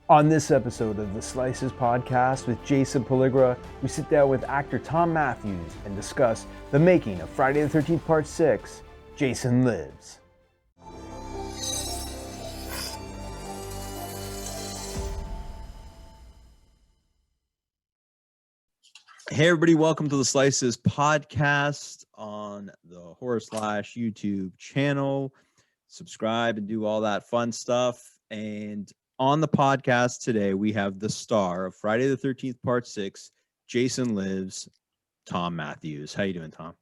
On this episode of the Slices podcast with Jason Pelligra, we sit down with actor Thom Mathews and discuss the making of Friday the 13th Part 6, Jason Lives. Hey everybody, welcome to the Slices podcast on the Horror Slash YouTube channel. Subscribe and do all that fun stuff. And on the podcast today, we have the star of Friday the 13th Part 6, Jason Lives, Thom Mathews. How you doing, Thom?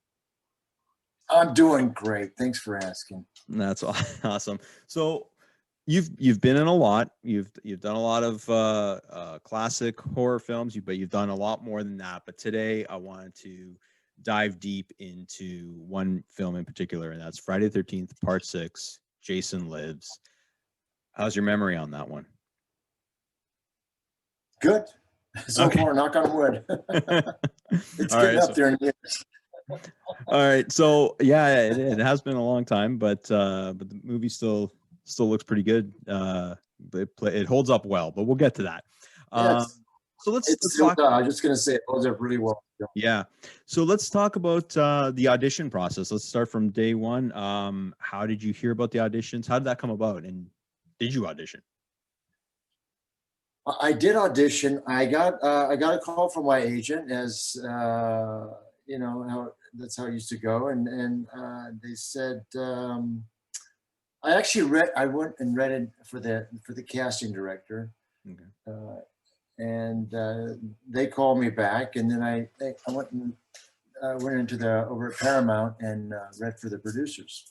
I'm doing great. Thanks for asking. That's awesome. So you've been in a lot. You've done a lot of classic horror films, but you've done a lot more than that. But today I wanted to dive deep into one film in particular, and that's Friday the 13th Part 6, Jason Lives. How's your memory on that one? Good. So far, knock on wood. It's All getting right, up there in years. All right. So yeah, it has been a long time, but the movie still looks pretty good. It holds up well, but we'll get to that. So let's talk. I was just going to say it holds up really well. Yeah. So let's talk about the audition process. Let's start from day one. How did you hear about the auditions? How did that come about? And did you audition? I did audition. I got a call from my agent, as you know, that's how it used to go, and they said I went and read it for the casting director. Okay. And they called me back, and then I went and went over at Paramount and read for the producers,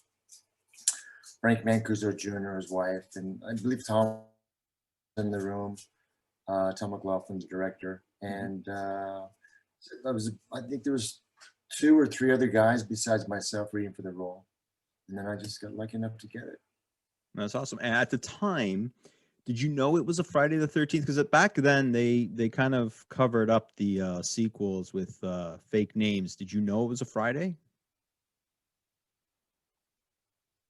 Frank Mancuso Jr., his wife, and I believe Tom in the room, Tom McLaughlin, the director, and I think there was 2 or 3 other guys besides myself reading for the role, and then I just got lucky enough to get it. That's awesome. And at the time, did you know it was a Friday the 13th? Because back then they kind of covered up the sequels with fake names. Did you know it was a Friday?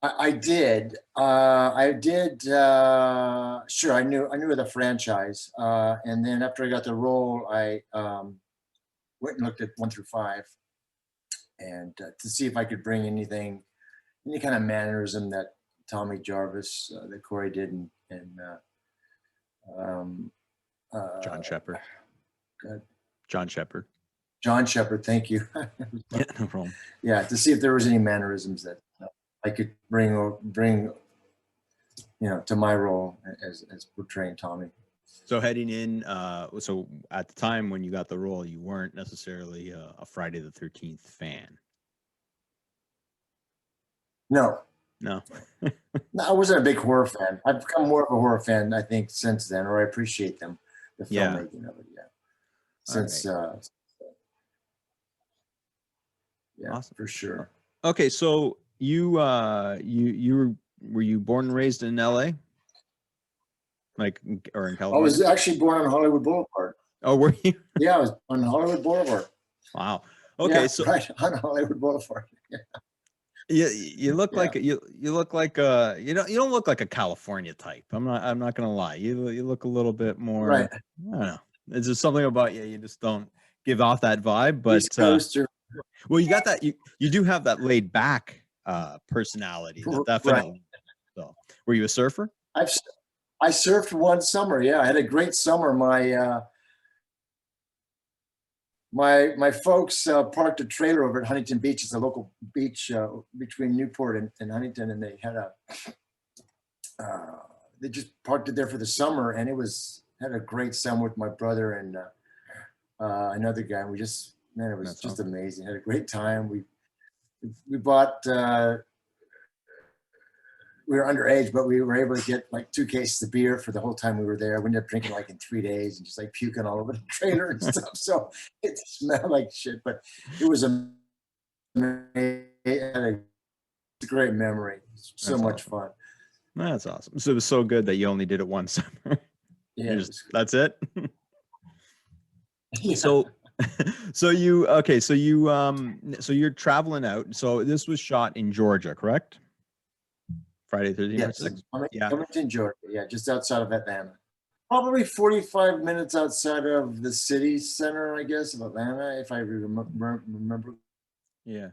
I did. Sure, I knew of the franchise. And then after I got the role, I went and looked at 1 through 5, and to see if I could bring any kind of mannerism that Tommy Jarvis, that Corey did, and John Shepard. John Shepard. John Shepard, thank you. Yeah, no problem. Yeah, to see if there was any mannerisms that I could bring, to my role as portraying Tommy. So heading in, so at the time when you got the role, you weren't necessarily a Friday the 13th fan. No. No, I wasn't a big horror fan. I've become more of a horror fan, I think, since then, or I appreciate the filmmaking of it. Yeah, since right. Yeah, awesome. For sure. Okay, so you were you born and raised in LA, or in California? I was actually born on Hollywood Boulevard. Oh, were you? Yeah, I was on Hollywood Boulevard. Wow. Okay, yeah, so right on Hollywood Boulevard. Yeah. You look like you look like you don't look like a California type. I'm not gonna lie. You look a little bit more. Right. I don't know. There's just something about you. You just don't give off that vibe. But East Coaster. Well, you got that. You do have that laid back personality. Definitely. Right. So, were you a surfer? I surfed one summer. Yeah, I had a great summer. My folks parked a trailer over at Huntington Beach. It's a local beach between Newport and Huntington, and they had they just parked it there for the summer, and had a great summer with my brother and another guy. And it was That's just awesome. Amazing. Had a great time. We bought. We were underage, but we were able to get 2 cases of beer for the whole time we were there. We ended up drinking in 3 days and just puking all over the trailer and stuff. So it smelled like shit, but it was a great memory. So much fun. That's awesome. So it was so good that you only did it one summer. Yeah, that's it. Yeah. So you're traveling out. So this was shot in Georgia, correct? Friday the 13th. Yes, Covington, Georgia. Yeah, just outside of Atlanta. probably 45 minutes outside of the city center, I guess, of Atlanta, if I remember. Yeah.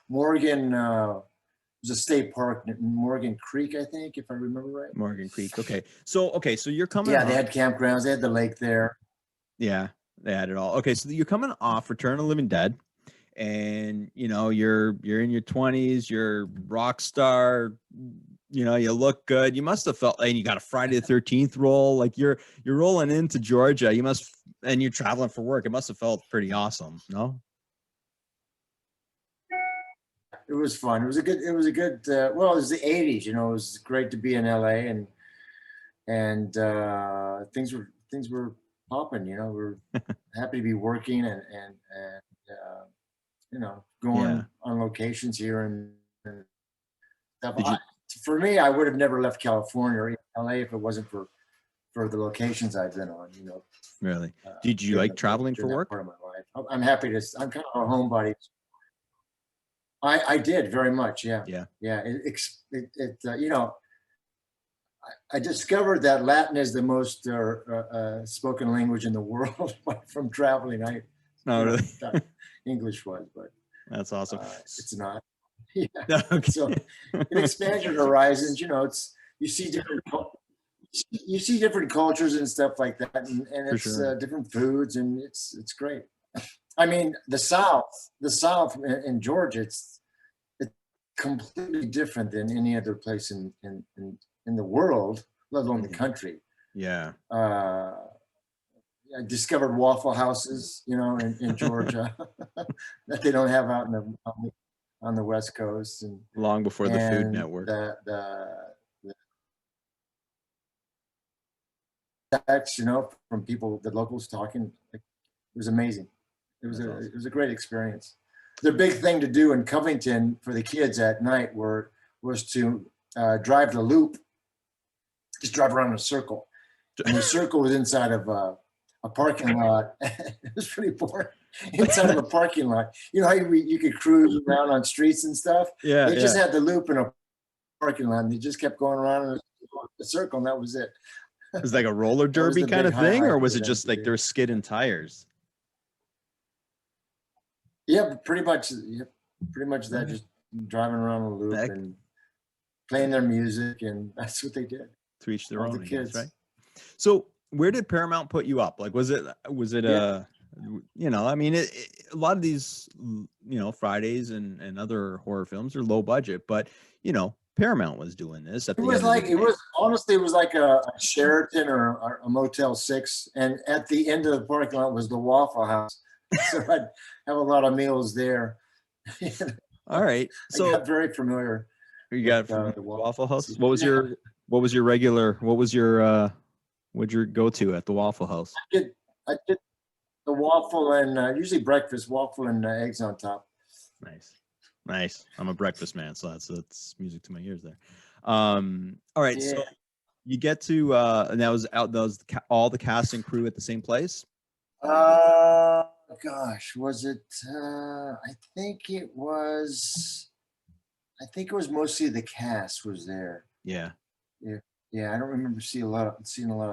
Morgan, there's a state park, Morgan Creek, I think, if I remember right. Morgan Creek. Okay. So you're coming Yeah, off. they had campgrounds. They had the lake there. Yeah, they had it all. Okay, so you're coming off Return of the Living Dead, and you're in your 20s, you're rock star, you look good. You must have felt, and you got a Friday the 13th role, like you're rolling into Georgia. You must, and you're traveling for work. It must have felt pretty awesome, no? It was fun. It was a good, well, it was the 80s, it was great to be in LA, and things were popping, we're happy to be working and going on locations here and stuff. For me, I would have never left California or LA if it wasn't for the locations I've been on, Really? Did you like traveling for work? Part of my life. I'm happy to, I'm kind of a homebody. I did very much. Yeah. Yeah. Yeah. I discovered that Latin is the most spoken language in the world from traveling. Really? English was, but that's awesome. It's not. Yeah. Okay. So it expands your horizons. You see different cultures and stuff like that, and it's sure. Different foods, and it's great. I mean, the South in Georgia, it's completely different than any other place in the world, let alone the country. Yeah. I discovered Waffle Houses, in Georgia that they don't have out on the West Coast, and long before the Food Network. Text, from people, the locals talking, it was amazing. It was awesome. It was a great experience. The big thing to do in Covington for the kids at night was to drive the loop, just drive around in a circle. And the circle was inside of a parking lot. It was pretty boring. Inside of a parking lot. You know how you could cruise around on streets and stuff? Yeah. They just had the loop in a parking lot, and they just kept going around in a circle, and that was it. It was like a roller derby kind of thing, or was it just like they're skidding tires? Yeah, pretty much. Yeah, pretty much that. Just driving around a loop and playing their music, and that's what they did. To each their own, I guess, right? So, where did Paramount put you up? Like, was it a lot of these, Fridays and other horror films are low budget, but Paramount was doing this. It was like a Sheraton or a Motel 6, and at the end of the parking lot was the Waffle House. So I'd have a lot of meals there. All right, so I got very familiar. You got from the Waffle House. What was your regular? What'd you go to at the Waffle House? I did the waffle and usually breakfast, waffle and eggs on top. Nice. I'm a breakfast man, so that's music to my ears there. All right, yeah. So you get to and that was all the cast and crew at the same place? Gosh, was it? I think it was mostly the cast was there. Yeah. Yeah. I don't remember seeing a lot of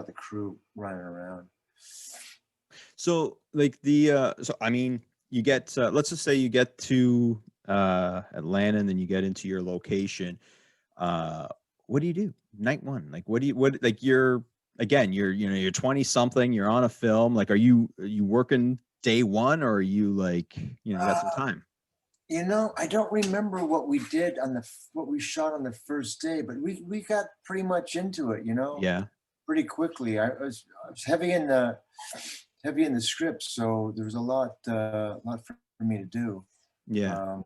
the crew running around. So like you get let's just say you get to Atlanta, and then you get into your location. What do you do night one? Like you're 20 something, you're on a film. Like, are you working day one, or are you got some time? I don't remember what we did what we shot on the first day, but we got pretty much into it, Yeah. Pretty quickly. I was heavy in the script, so there was a lot for me to do. Yeah.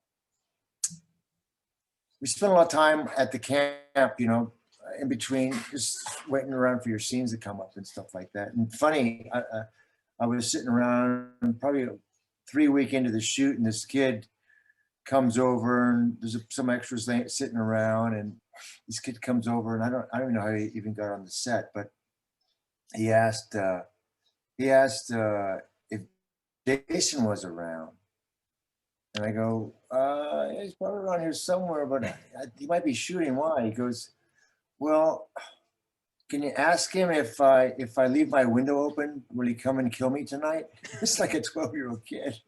We spent a lot of time at the camp, in between, just waiting around for your scenes to come up and stuff like that. And funny, I was sitting around probably 3 weeks into the shoot, and this kid comes over, and there's some extras sitting around, and this kid comes over, and I don't even know how he even got on the set, but he asked if Jason was around. And I go, he's probably around here somewhere, but he might be shooting. Why? He goes, well, can you ask him if I leave my window open, will he come and kill me tonight? It's like a 12-year-old kid.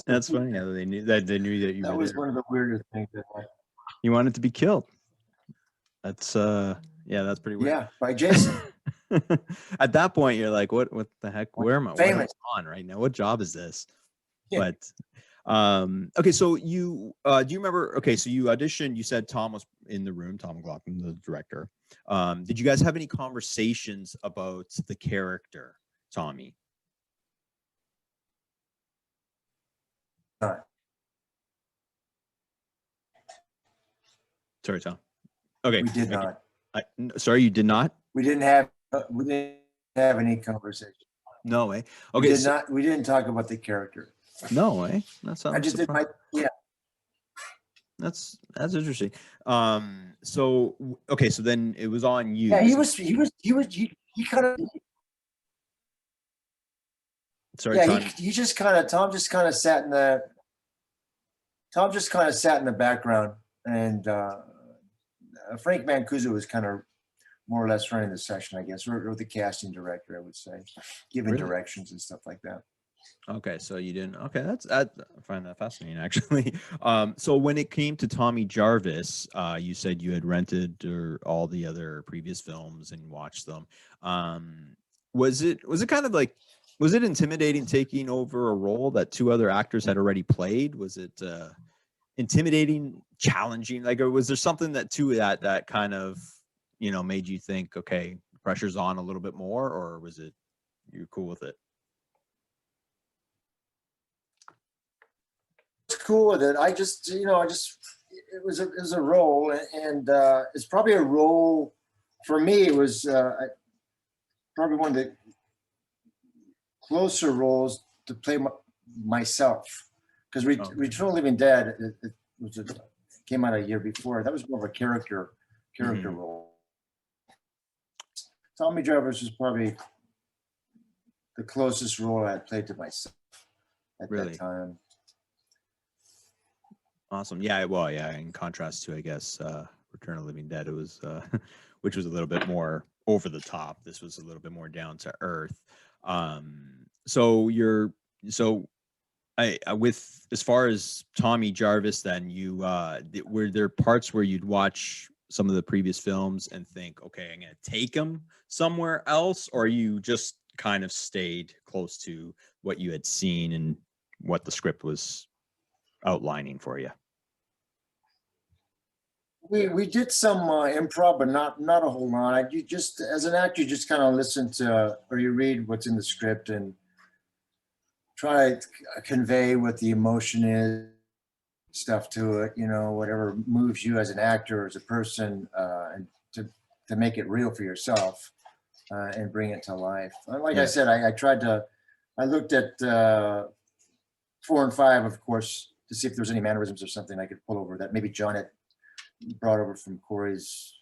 That's funny how they knew that you That were was there. one of the weirdest things. You wanted to be killed. That's yeah, that's pretty weird. Yeah, by Jason. At that point, you're like, what the heck? Where am I? What am Famous. I on right now? What job is this? Yeah. But okay, so you do you remember? Okay, so you auditioned. You said Tom was in the room. Tom McLaughlin, the director. Did you guys have any conversations about the character, Tommy? Sorry, Tom. Okay, We did not. Sorry, you did not. We didn't have any conversation. No way. Okay, We didn't talk about the character. No way. That's I just did my That's interesting. So okay, so then it was on you. Yeah, he kind of. Sorry, yeah, he just kind of. Tom just kind of sat in the. Tom just kind of sat in the background, and Frank Mancuso was kind of more or less running the session, I guess, or the casting director, I would say, giving directions and stuff like that. Okay, so you didn't. Okay, I find that fascinating, actually. So when it came to Tommy Jarvis, you said you had rented all the other previous films and watched them. Was it kind of like, was it intimidating taking over a role that two other actors had already played? Was it intimidating, challenging? Like, or was there something that kind of, made you think, okay, pressure's on a little bit more, or was it you're cool with it? Cool with it. I just it was a role, and it's probably a role for me. It was probably one of the closer roles to play myself, because Return of the Living Dead it came out a year before. That was more of a character role. Tommy Jarvis was probably the closest role I had played to myself at that time. Awesome. Yeah. Well, yeah. In contrast to, I guess, Return of the Living Dead, it was, which was a little bit more over the top. This was a little bit more down to earth. With as far as Tommy Jarvis, then were there parts where you'd watch some of the previous films and think, okay, I'm going to take him somewhere else, or you just kind of stayed close to what you had seen and what the script was outlining for you? We did some improv, but not a whole lot. You just, as an actor, you just kind of listen to, or you read what's in the script and try to convey what the emotion is, stuff to it, whatever moves you as an actor, as a person, and to make it real for yourself and bring it to life. Like I said, I looked at 4 and 5, of course, to see if there was any mannerisms or something I could pull over that maybe John had brought over from Corey's,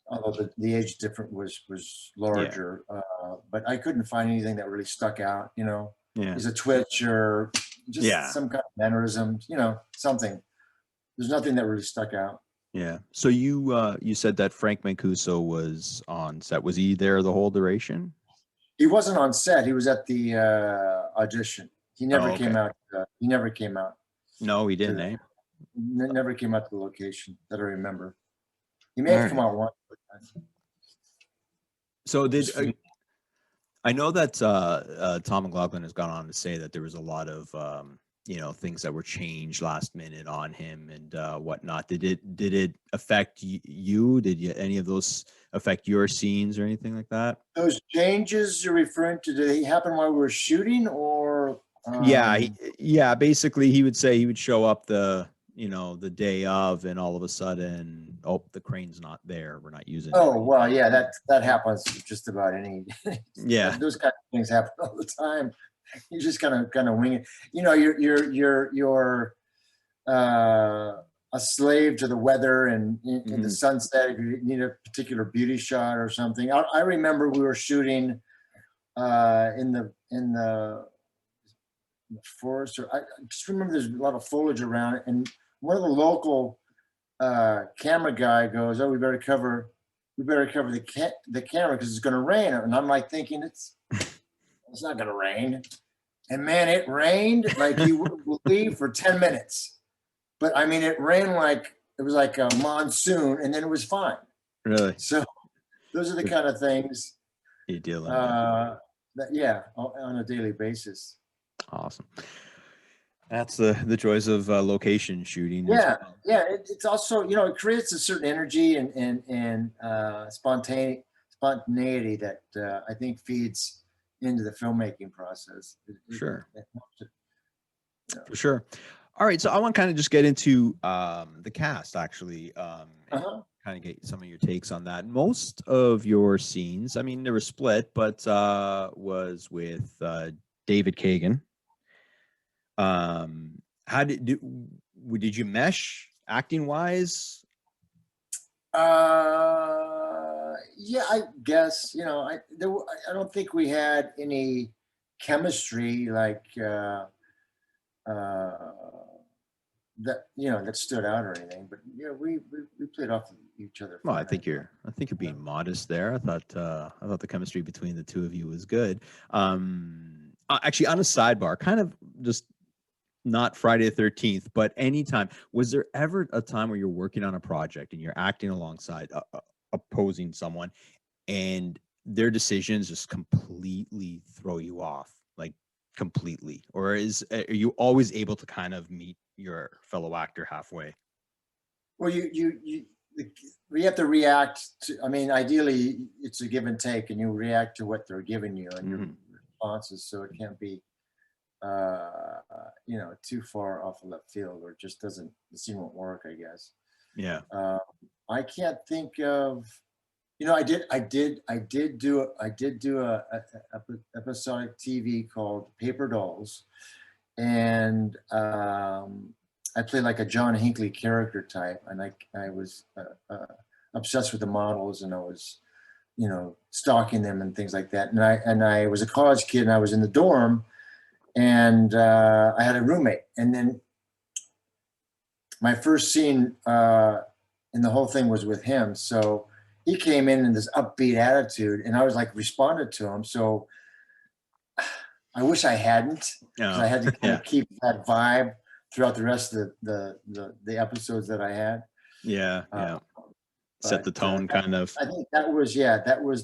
although the age difference was larger, but I couldn't find anything that really stuck out, is a twitch or just some kind of mannerism, something. There's nothing that really stuck out. Yeah. So you said that Frank Mancuso was on set. Was he there the whole duration? He wasn't on set. He was at the audition. He never came out. He never came out. No, he didn't. Never came out to the location that I remember. He may have come out once. So I know that Tom McLaughlin has gone on to say that there was a lot of things that were changed last minute on him and whatnot. Did it affect you? Did any of those affect your scenes or anything like that? Those changes you're referring to, did they happen while we were shooting, or? Basically, he would say he would show up the day of, and all of a sudden, the crane's not there. We're not using it. Oh, well, yeah, that happens just about any. Yeah. Those kind of things happen all the time. You just kind of wing it. You're a slave to the weather and in the sunset. If you need a particular beauty shot or something. I remember we were shooting in the forest, or I just remember there's a lot of foliage around it, and one of the local camera guy goes, "Oh, we better cover the camera because it's going to rain." And I'm like thinking, it's not going to rain. And man, it rained like you wouldn't believe for 10 minutes. But I mean, it rained like it was like a monsoon, and then it was fine. Really? So those are the kind of things You deal in. on a daily basis. Awesome. That's the joys of location shooting. As Yeah, well. yeah. It's also, it creates a certain energy and spontaneity that I think feeds into the filmmaking process. Sure. It helps it, For sure. All right, so I want to kind of just get into the cast, actually, and kind of get some of your takes on that. Most of your scenes, I mean, they were split, but was with David Kagan. How did you mesh acting wise? Yeah, I guess, I don't think we had any chemistry like that stood out or anything, but we played off each other. Well, fine, I think you're being modest there. I thought the chemistry between the two of you was good. Actually, on a sidebar, kind of just not Friday the 13th, but anytime. Was there ever a time where you're working on a project and you're acting alongside opposing someone and their decisions just completely throw you off, like completely? Or are you always able to kind of meet your fellow actor halfway? Well, we have to react to, I mean, ideally it's a give and take, and you react to what they're giving you and your responses, so it can't be too far off of left field, or it just doesn't, the scene won't work, I guess. Yeah. I can't think of, I did do a episodic TV called Paper Dolls, and I played like a John Hinckley character type, and I was obsessed with the models, and I was stalking them and things like that, and I was a college kid, and I was in the dorm, and I had a roommate, and then my first scene in the whole thing was with him. So he came in this upbeat attitude, and I was like responded to him. So I wish I hadn't, because I had to kind of keep that vibe throughout the rest of the episodes that I had. Yeah. Set the tone, kind of. I think that was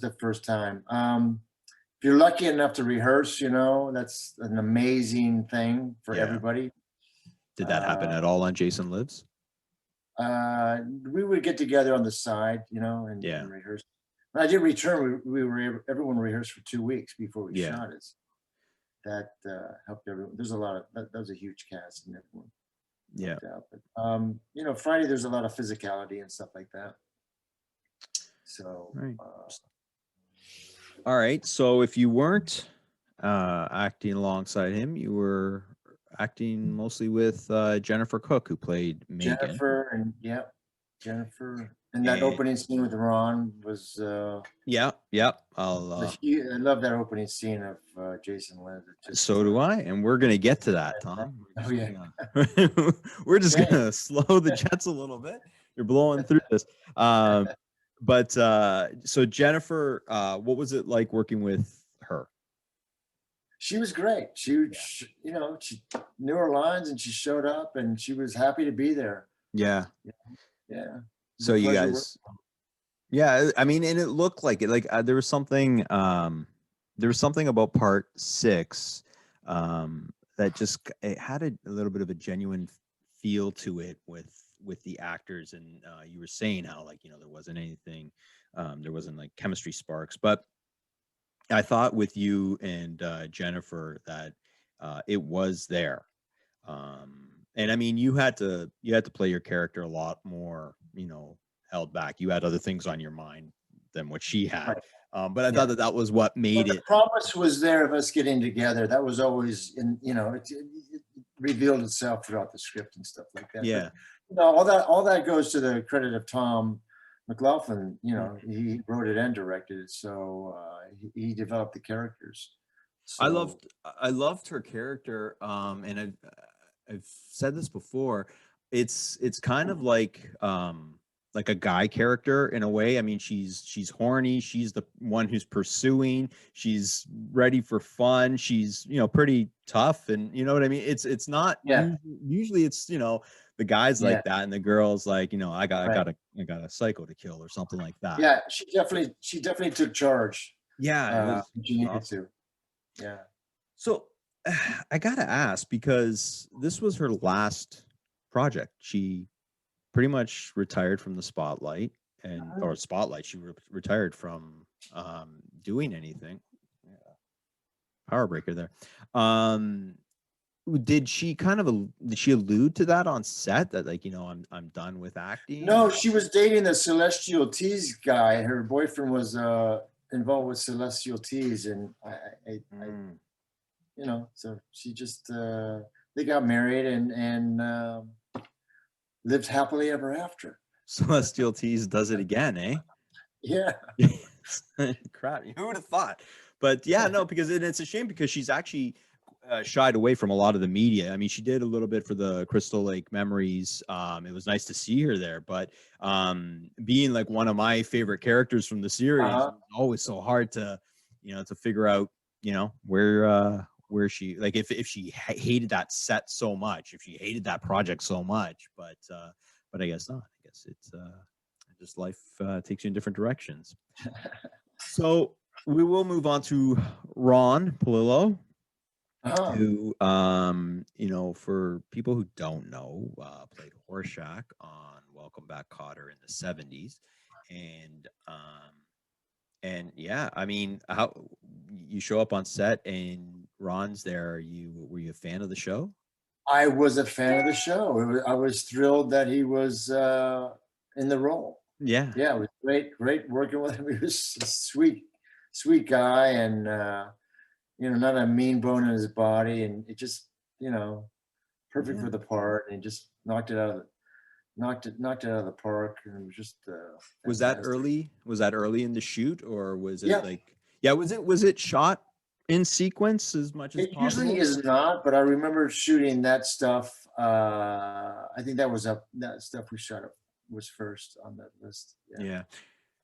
the first time. If you're lucky enough to rehearse, that's an amazing thing for everybody. Did that happen at all on Jason Lives? We would get together on the side, and rehearse. When I did return, everyone rehearsed for 2 weeks before we shot it. That helped everyone. There's a lot of that was a huge cast, and everyone. Yeah. But Friday, there's a lot of physicality and stuff like that. So. Right. All right. So if you weren't acting alongside him, you were acting mostly with Jennifer Cooke, who played Megan. Jennifer. And that opening scene with Ron was. Yeah. I love that opening scene of Jason Lives. So do I, and we're gonna get to that, Tom. Oh yeah. We're just gonna slow the jets a little bit. You're blowing through this. But so Jennifer, what was it like working with her? She was great. She knew her lines, and she showed up, and she was happy to be there. Yeah. So you guys, I mean, and it looked like it. Like there was something about part 6 that just it had a little bit of a genuine feel to it with the actors, and you were saying how there wasn't anything, there wasn't like chemistry sparks, but I thought with you and Jennifer that it was there, and I mean you had to play your character a lot more, held back. You had other things on your mind than what she had, but I thought that was what made it. The promise was there of us getting together. That was always it revealed itself throughout the script and stuff like that. Yeah. But, all that goes to the credit of Thom McLaughlin. He wrote it and directed it, so he developed the characters. So, I loved her character, and I've said this before. it's kind of like a guy character in a way. I mean, she's horny. She's the one who's pursuing. She's ready for fun. She's, pretty tough, and you know what I mean. It's not Yeah. usually it's the guys Yeah. like that, and the girls like I got Right. I got a psycho to kill or something like that. Yeah, she definitely took charge. Yeah, it was When she needed awesome. to. Yeah. So I gotta ask, because this was her last project. She pretty much retired from the spotlight or spotlight. She retired from doing anything. Yeah. Power breaker there. Did she did she allude to that on set that like, I'm done with acting? No, she was dating the Celestial Tease guy. Her boyfriend was involved with Celestial Tease, and I so she just they got married and lived happily ever after. Celestial Tease does it again, eh? Yeah. Crap, who would have thought? But yeah, no, because it's a shame because she's actually shied away from a lot of the media. I mean, she did a little bit for the Crystal Lake Memories. It was nice to see her there, but being like one of my favorite characters from the series, it was always so hard to, to figure out, where she, like, if she hated that set so much, if she hated that project so much, but I guess not. I guess it's just life takes you in different directions. So we will move on to Ron Palillo, who, for people who don't know, played Horshack on Welcome Back, Kotter in the 70s. And yeah, I mean, how you show up on set and Ron's there, were you a fan of the show? I was a fan of the show. I was thrilled that he was in the role. Yeah. Yeah, it was great working with him. He was a sweet guy, and not a mean bone in his body, and it just, perfect for the part, and just knocked it out of the park, and it was just was that fantastic. early in the shoot, or was it Yeah. was it shot in sequence as much as It possible? usually is not, but I remember shooting that stuff. I think that stuff we shot up was first on that list. Yeah.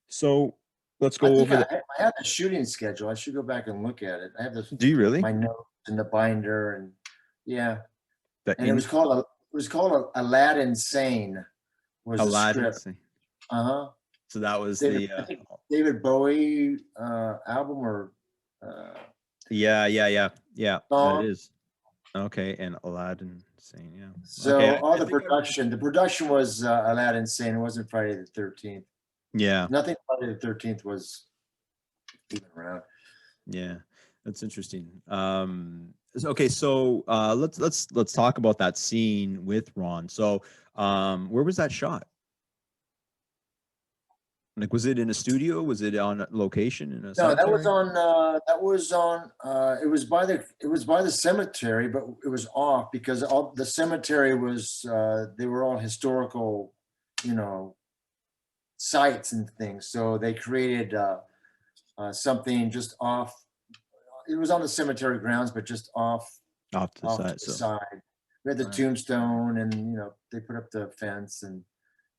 So let's I go think over I have the shooting schedule. I should go back and look at it. I have Do you really? my notes in the binder, and yeah. And it was called Aladdin Sane was the Aladdin. script. So that was I think David Bowie album or yeah, song. that is. Okay, and Aladdin Sane, yeah. So okay, all the production was Aladdin Sane. It wasn't Friday the 13th. Yeah. Nothing Friday the 13th was even around. Yeah, that's interesting. Okay, so let's talk about that scene with Ron. So where was that shot? Like, was it in a studio? Was it on location in a cemetery? That was on it was by the cemetery, but it was off because all the cemetery was they were all historical, sites and things. So they created something just off. It was on the cemetery grounds, but just off to the side. We had the tombstone, and they put up the fence, and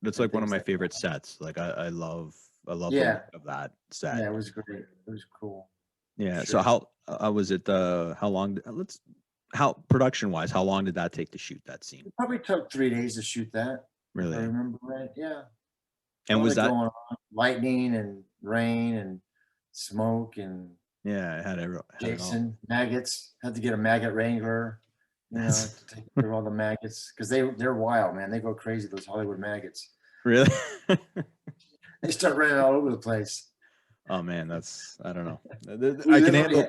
that's like one of my favorite sets. Like I love the look of that set. Yeah, it was great. It was cool. Yeah. Sure. So how was it? How production wise, how long did that take to shoot that scene? It probably took 3 days to shoot that. Really? If I remember right. Yeah. And was that going on? Lightning and rain and smoke and yeah, it had Jason maggots. Had to get a maggot wrangler, to take care of all the maggots because they're wild, man. They go crazy. Those Hollywood maggots. Really? They start running all over the place. Oh man, that's I don't know. I can handle.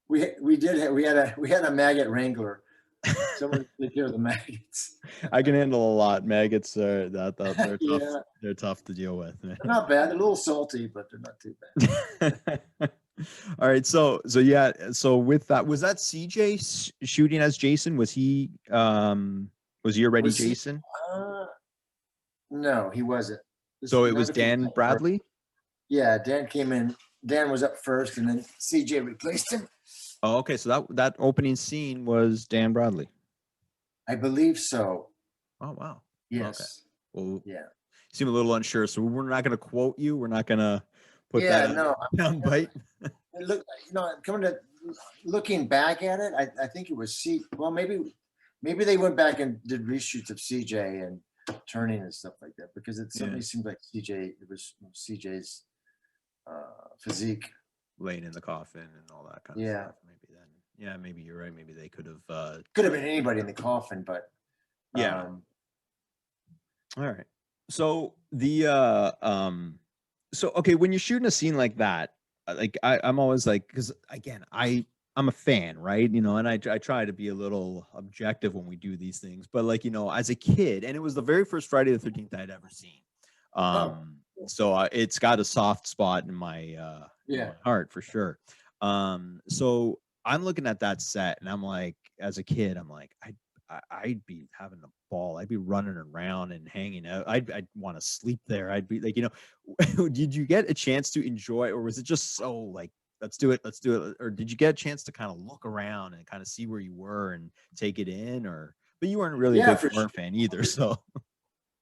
We had a maggot wrangler. Someone take care of the maggots. I can handle a lot. Maggots are they're tough. Yeah. They're tough to deal with. They're not bad. They're a little salty, but they're not too bad. All right. So yeah. So with that, was that CJ shooting as Jason? Was he already Jason? No, he wasn't. So it was Dan Bradley? Yeah, Dan came in. Dan was up first, and then CJ replaced him. Oh, okay. So that opening scene was Dan Bradley. I believe so. Oh, wow. Okay. Yes. Well, Yeah. you seem a little unsure, so we're not going to quote you. We're not going to put Yeah. that No. down bite. Look, coming to looking back at it, I think it was well, maybe they went back and did reshoots of CJ and turning and stuff like that, because it certainly seemed like it was CJ's physique. Laying in the coffin and all that kind of stuff. Maybe then. Yeah, maybe you're right. Maybe they could have. Could have been anybody in the coffin, but yeah. All right. So so okay, when you're shooting a scene like that, like I'm always like, because again, I'm a fan, right? You know, and I try to be a little objective when we do these things, but like, you know, as a kid, and it was the very first Friday the 13th I'd ever seen. So it's got a soft spot in my in my heart for sure. So I'm looking at that set and I'm like, as a kid, I'm like, I'd be having a ball. I'd be running around and hanging out. I'd want to sleep there. I'd be like, you know, did you get a chance to enjoy, or was it just so like, let's do it, or did you get a chance to kind of look around and kind of see where you were and take it in, or? But you weren't really a big horror fan either, so.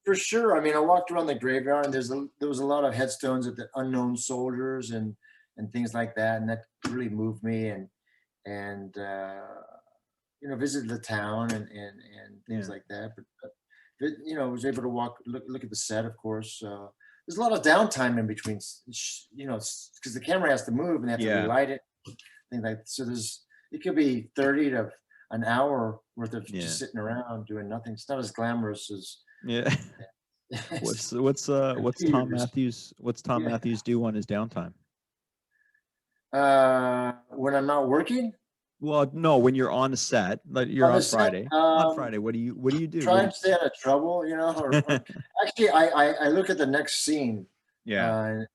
For sure. I mean, I walked around the graveyard and there was a lot of headstones of the unknown soldiers and things like that, and that really moved me. And you know, visited the town and things like that. But you know, I was able to look at the set, of course. There's a lot of downtime in between, you know, because the camera has to move and they have to relight it. Things like so. It could be 30 to an hour worth of just sitting around doing nothing. It's not as glamorous as. What's Thom Mathews? What's Thom Mathews do on his downtime? When I'm not working. Well, no, when you're on a set, like you're on Friday. On Friday, what do you do? Try and stay out of trouble, you know. Or actually, I look at the next scene, and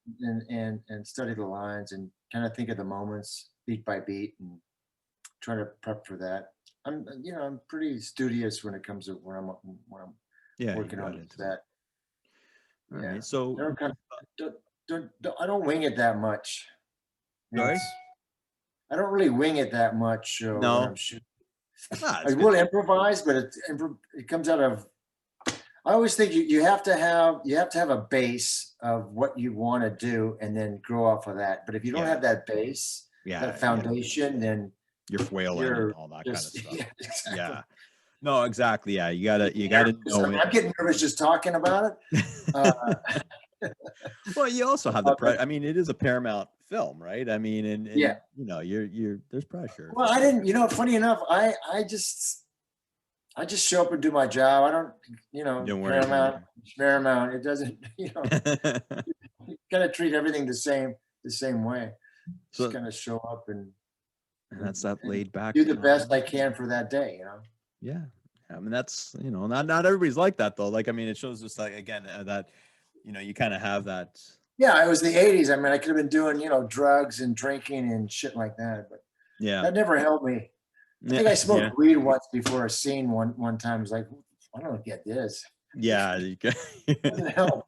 study the lines and kind of think of the moments beat by beat and try to prep for that. I'm pretty studious when it comes to when I'm working on that. All right, so I don't wing it that much. Sorry? I don't really wing it that much when I'm shooting. I will improvise, but it comes out of. I always think you have to have a base of what you want to do and then grow off of that. But if you don't have that base, that foundation, then you're flailing and all that kind of stuff. Yeah. No, exactly. Yeah, you gotta know it. I'm getting nervous just talking about it. Well, you also have the I mean, it is a Paramount film, right? I mean, and you know, you're there's pressure. Well, I didn't, you know, funny enough, I just show up and do my job. I don't, you know, Paramount. It doesn't, you know, you gotta treat everything the same way. Just kind of show up and that's that laid back. Do the best I can for that day, you know. Yeah, I mean, that's, you know, not everybody's like that though. Like, I mean, it shows just like again that, you know, you kind of have that. Yeah, it was the 80s. I mean, I could have been doing, you know, drugs and drinking and shit like that, but that never helped me. I think I smoked weed once before a scene one time. I was like, I don't get this. Yeah, it didn't help.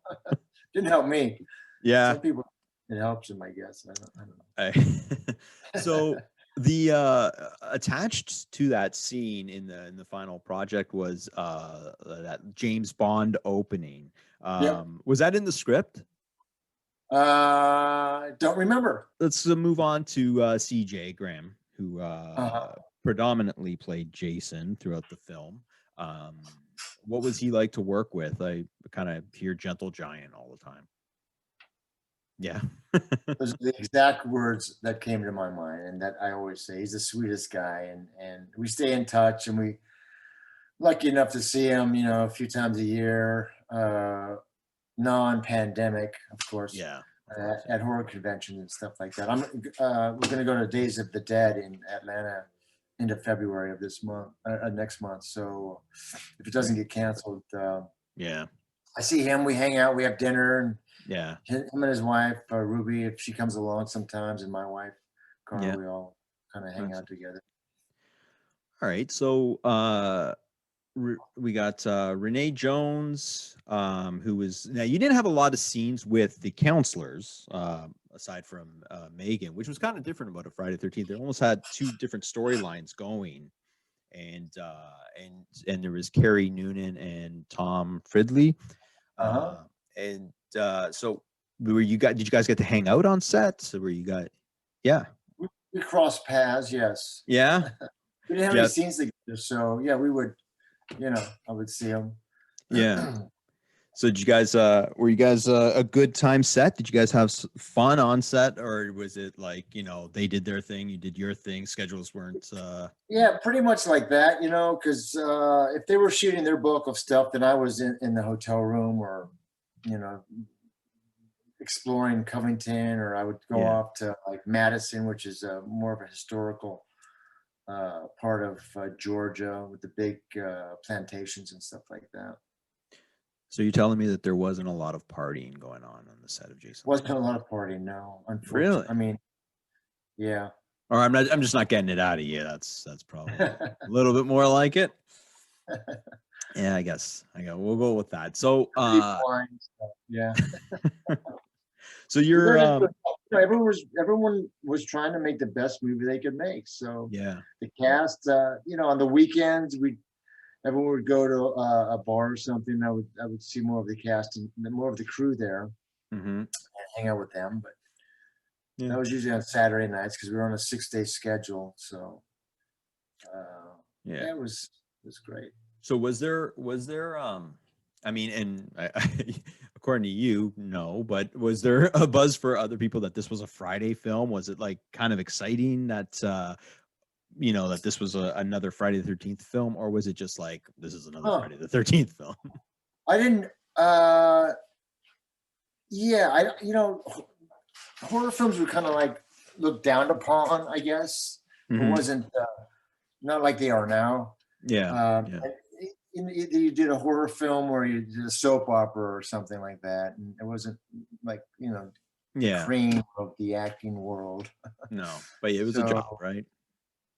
Didn't help me. Yeah, some people it helps them, I guess. I don't know. So the attached to that scene in the final project was that James Bond opening. Was that in the script? Don't remember. Let's move on to CJ Graham, who predominantly played Jason throughout the film. What was he like to work with? I kind of hear gentle giant all the time. Yeah. Those are the exact words that came to my mind, and that I always say. He's the sweetest guy, and we stay in touch, and we lucky enough to see him, you know, a few times a year, non-pandemic, of course. At horror conventions and stuff like that. We're going to go to Days of the Dead in Atlanta into February of this month, next month. So if it doesn't get canceled, I see him. We hang out. We have dinner, and him and his wife Ruby, if she comes along sometimes, and my wife Carla, we all kind of hang out together. All right, so we got Renee Jones, who was, now you didn't have a lot of scenes with the counselors aside from Megan, which was kind of different about a Friday 13th. They almost had two different storylines going, and there was Carrie Noonan and Tom Fridley. Uh-huh. So did you guys get to hang out on set? So yeah. We crossed paths, yes. Yeah. We didn't have any scenes together, so yeah, we would, I would see them. Yeah. So did you guys were you guys a good time set? Did you guys have fun on set, or was it like, they did their thing, you did your thing, schedules weren't Yeah, pretty much like that, because if they were shooting their bulk of stuff, then I was in the hotel room or, exploring Covington, or I would go off to like Madison, which is more of a historical part of Georgia with the big plantations and stuff like that. So you're telling me that there wasn't a lot of partying going on the set of Jason? Wasn't a lot of partying, no. Unfortunately, really? I mean, yeah. Or I'm just not getting it out of you. That's probably a little bit more like it. Yeah, I guess. We'll go with that. So yeah. So you're everyone was trying to make the best movie they could make. So yeah, the cast, on the weekends everyone would go to a bar or something. I would see more of the cast and more of the crew there, and hang out with them. But that was usually on Saturday nights because we were on a 6-day schedule. So it was great. So was there I mean, and according to you, no, but was there a buzz for other people that this was a Friday film? Was it like kind of exciting that that this was another Friday the 13th film, or was it just like this is another Friday the 13th film? I didn't. Horror films were kind of like looked down upon, I guess. It wasn't not like they are now. You did a horror film or you did a soap opera or something like that, and it wasn't like the cream of the acting world. No, but it was a job, right?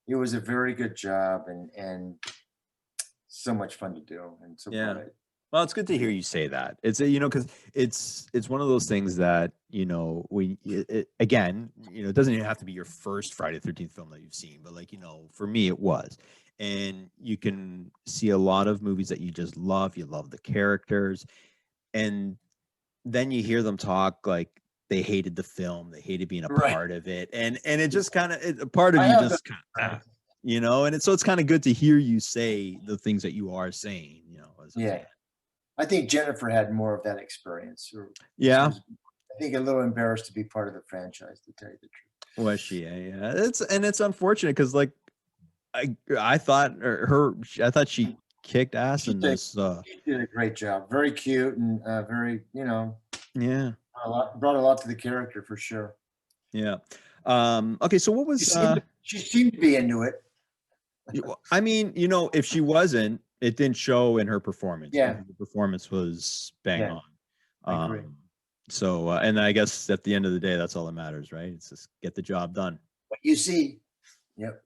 It was a very good job and so much fun to do, and so proud. Well, it's good to hear you say that. It's because it's one of those things that again, it doesn't even have to be your first Friday the 13th film that you've seen, but like for me it was. And you can see a lot of movies that you just love. You love the characters, and then you hear them talk like they hated the film, they hated being a part of it, and it just kind of a part of you just kind of, and so it's kind of good to hear you say the things that you are saying, as a fan. I think Jennifer had more of that experience. I think a little embarrassed to be part of the franchise, to tell you the truth. Was she? Yeah. It's unfortunate because like I thought she kicked ass in this. She did a great job. Very cute and very, brought a lot to the character for sure. Yeah. Okay. So what was she seemed to be into it. I mean, if she wasn't, it didn't show in her performance. Yeah. The performance was bang on. I agree. So, and I guess at the end of the day, that's all that matters, right? It's just get the job done. What you see. Yep.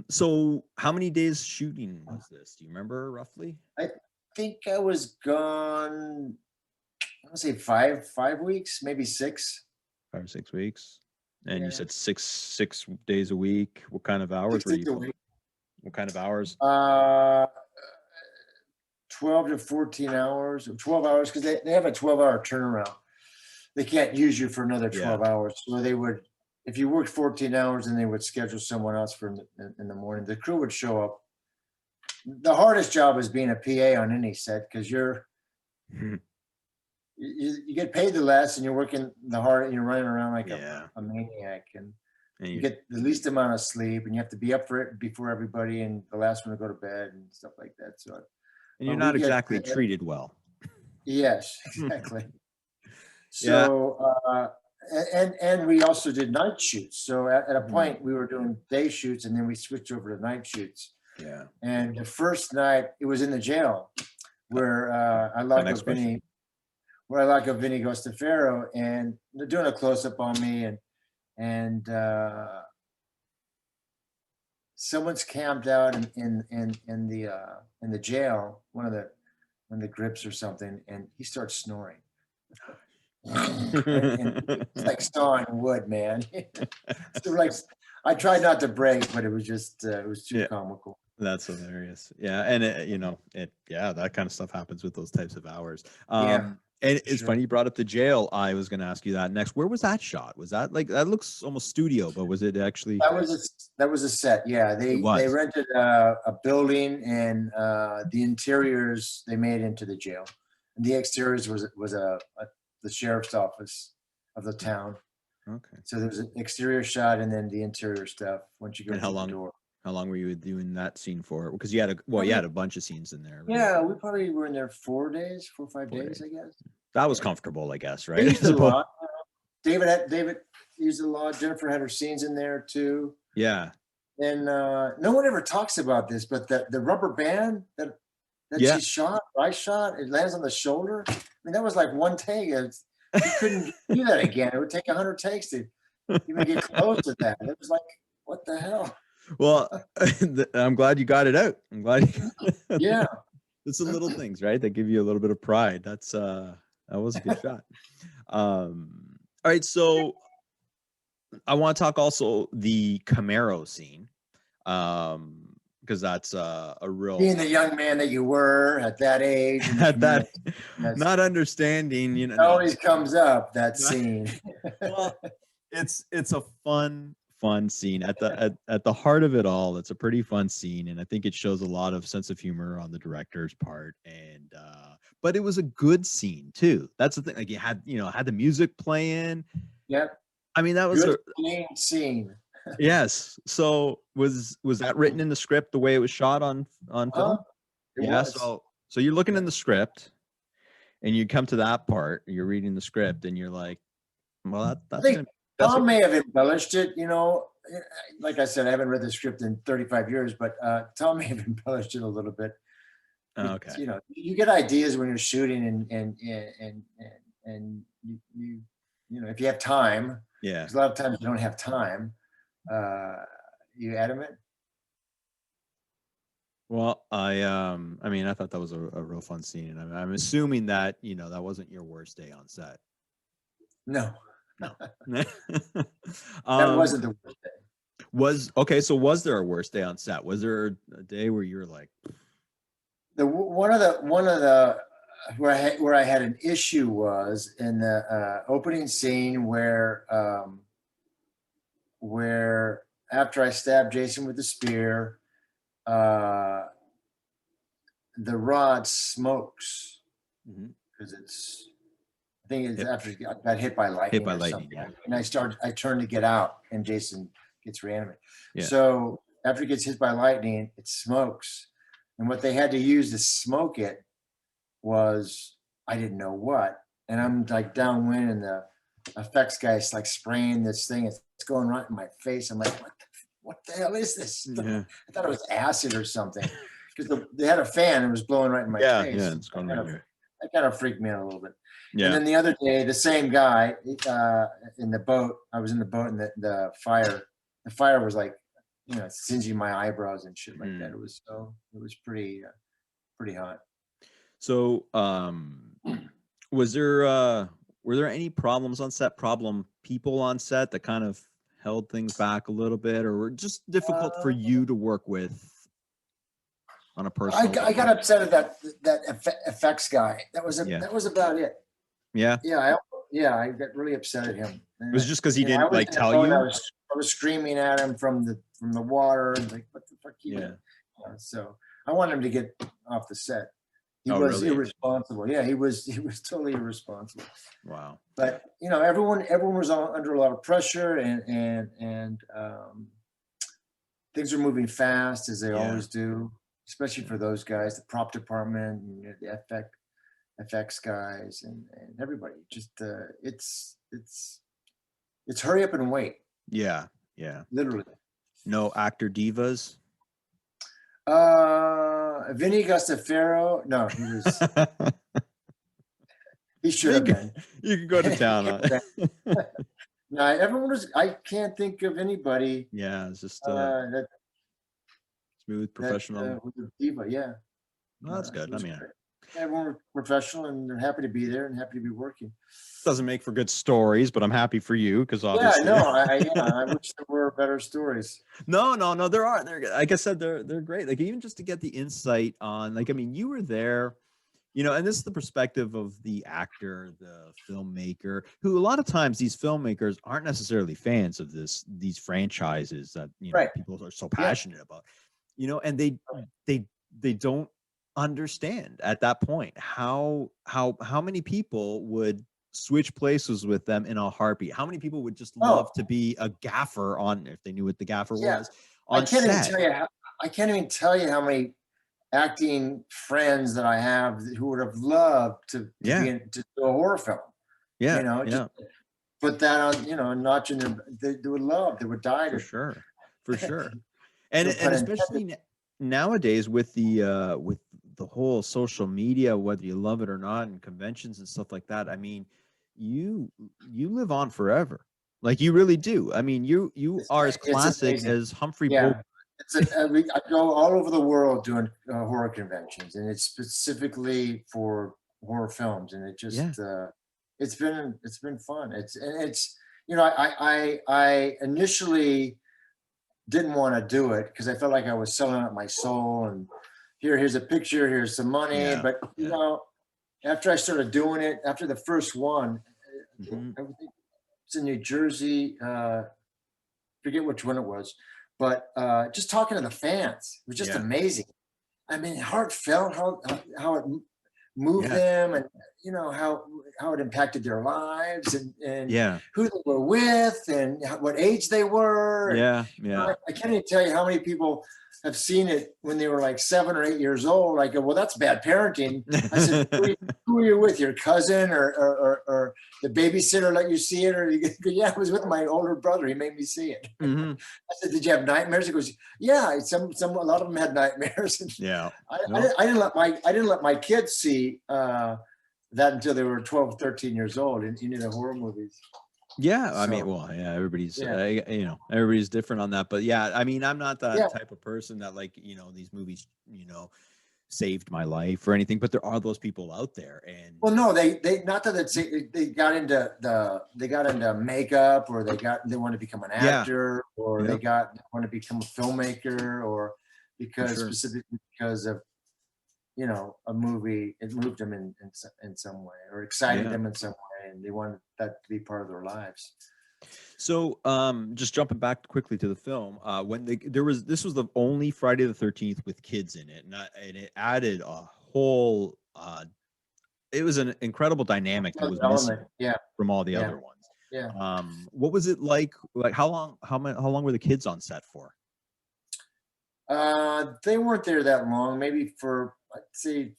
So how many days shooting was this? Do you remember roughly? I think I was gone, I would say 5 weeks, maybe 6. 5 or 6 weeks. And you said six days a week. What kind of hours were you? What kind of hours? 12 to 14 hours, or 12 hours, because they have a 12-hour turnaround. They can't use you for another 12 hours. So they would, if you worked 14 hours, then they would schedule someone else for in the morning. The crew would show up. The hardest job is being a PA on any set because you get paid the less and you're working the hard and you're running around like a maniac and you get the least amount of sleep and you have to be up for it before everybody and the last one to go to bed and stuff like that. So, and you're not exactly treated well. Yes, exactly. So, and we also did night shoots. So at a point we were doing day shoots and then we switched over to night shoots. Yeah. And the first night it was in the jail where I locked up Vinny. Where I lock up Vinny Gostafaro, and they're doing a close up on me, and someone's camped out in the jail, one of the grips or something, and he starts snoring. and it's like sawing wood, man. So like I tried not to break, but it was just it was too comical. That's hilarious. Yeah, and that kind of stuff happens with those types of hours. And it's funny you brought up the jail. I was going to ask you that next. Where was that shot? Was that like, that looks almost studio, but was it actually? That was a set. Yeah, they rented a building, and the interiors they made into the jail, and the exteriors was the sheriff's office of the town. Okay. So there's an exterior shot, and then the interior stuff once you go through the door. How long were you doing that scene for? Because you had a bunch of scenes in there. Right? Yeah, we probably were in there 4 days, 4 or 5 days, I guess. That was comfortable, I guess, right? They used a lot. David used a lot. Jennifer had her scenes in there too. Yeah. And no one ever talks about this, but the rubber band that she shot, I shot, it lands on the shoulder. I mean, that was like one take. You couldn't do that again. It would take 100 takes to even get close to that. It was like, what the hell? Well, I'm glad you got it out. I'm glad. Yeah. It's the little things, right, that give you a little bit of pride. That was a good shot. All right, so I want to talk also the Camero scene, because that's a real, being the young man that you were at that age, at that, not understanding, it always comes up, that scene. Well, it's a fun scene at the heart of it all. It's a pretty fun scene, and I think it shows a lot of sense of humor on the director's part, and but it was a good scene too. That's the thing. Like, you had the music playing. Yep. I mean, that was good scene. Yes. So was that written in the script the way it was shot on film? Yeah. So you're looking in the script, and you come to that part, you're reading the script, and you're like, well, Thom may have embellished it, like I said, I haven't read the script in 35 years, but Thom may have embellished it a little bit. Okay. You get ideas when you're shooting, and you if you have time, because a lot of times you don't have time, you add them in. Well, I thought that was a real fun scene, and I'm assuming that that wasn't your worst day on set. No. That wasn't the worst day. So was there a worst day on set? Was there a day where you were like, one of the where I had an issue was in the opening scene where after I stabbed Jason with the spear, the rod smokes because I think it's after he got hit by lightning. Yeah. And I turned to get out, and Jason gets reanimated. Yeah. So after he gets hit by lightning, it smokes. And what they had to use to smoke it was, I didn't know what. And I'm like downwind, and the effects guy's like spraying this thing. It's going right in my face. I'm like, what the hell is this? Yeah. I thought it was acid or something, because they had a fan and it was blowing right in my face. Yeah, it's going right here. That kind of freaked me out a little bit. Yeah. And then the other day, the same guy in the boat, I was in the boat, and the fire was like, singeing my eyebrows and shit like that. It was pretty hot. So, were there any problems on set, people on set that kind of held things back a little bit, or were just difficult for you to work with on a personal level? I got upset at that effects guy. That was about it. Yeah. Yeah. I got really upset at him. It was just because he didn't tell you. I was screaming at him from the water, and like, what the fuck? So I wanted him to get off the set. He was really irresponsible. Yeah, he was totally irresponsible. Wow. But everyone was under a lot of pressure, and things are moving fast, as they always do, especially for those guys, the prop department, and the FX guys, and everybody. Just it's hurry up and wait. Yeah. Literally. No actor divas. Vinny Gustafaro. No, he was. He should have been. You can go to town on it. No, everyone was. I can't think of anybody. Yeah, it's just that smooth, professional. With the diva, yeah. Well, that's good. I mean, everyone were professional, and they're happy to be there and happy to be working. Doesn't make for good stories, but I'm happy for you because Yeah, obviously. no, I wish there were better stories. No, there are. They're, like I said, they're great. Like even just to get the insight on, like, I mean, you were there, and this is the perspective of the actor, the filmmaker, who a lot of times these filmmakers aren't necessarily fans of these franchises that Right. people are so passionate about, and they don't understand at that point how many people would switch places with them in a heartbeat. How many people would just love to be a gaffer on, if they knew what the gaffer was, on set? I can't even tell you how many acting friends that I have who would have loved to be to do a horror film. Just put that on, a notch in their, they would love, they would die for sure. And especially nowadays with the whole social media, whether you love it or not, and conventions and stuff like that. I mean, you live on forever. Like you really do. I mean, you are as classic as Humphrey Bogart. I go all over the world doing horror conventions, and it's specifically for horror films, and it just it's been fun. It's I initially didn't want to do it because I felt like I was selling out my soul, and here's a picture, here's some money, but after I started doing it, after the first one, it's in New Jersey, forget which one it was, but just talking to the fans, it was just amazing. I mean, heartfelt, how it moved them, and how it impacted their lives, and who they were with, and what age they were. I can't even tell you how many people have seen it when they were like 7 or 8 years old. I go, well, that's bad parenting. I said, who are you with? Your cousin or the babysitter let you see it? Or you go, yeah, I was with my older brother. He made me see it. I said, did you have nightmares? He goes, yeah. A lot of them had nightmares. I didn't let my kids see that until they were 12, 13 years old in the horror movies. I mean, everybody's everybody's different on that, but I mean, I'm not that type of person that, like, these movies saved my life or anything, but there are those people out there. And well, no, they not that they got into makeup, or they want to become an actor, or they want to become a filmmaker, or specifically because of a movie, it moved them in some way, or excited them in some way, and they wanted that to be part of their lives. So just jumping back quickly to the film, when this was the only Friday the 13th with kids in it, and it added a whole it was an incredible dynamic that was missing from all the other ones. What was it like how long were the kids on set for? They weren't there that long, maybe for, I'd say,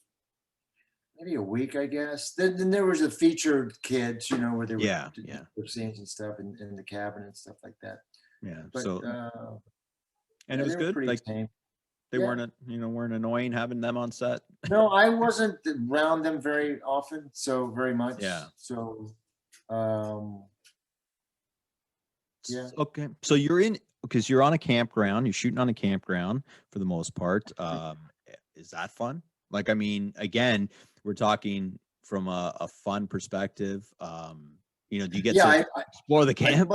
maybe a week, I guess. Then there was the featured kids, where they were scenes and stuff in the cabin and stuff like that. But, and it was good. Like tame. They weren't annoying having them on set. No, I wasn't around them very often, very much. So, Okay, so because you're on a campground, you're shooting on a campground for the most part. Is that fun? Like, I mean, again, we're talking from a fun perspective. Do you get to explore the camp?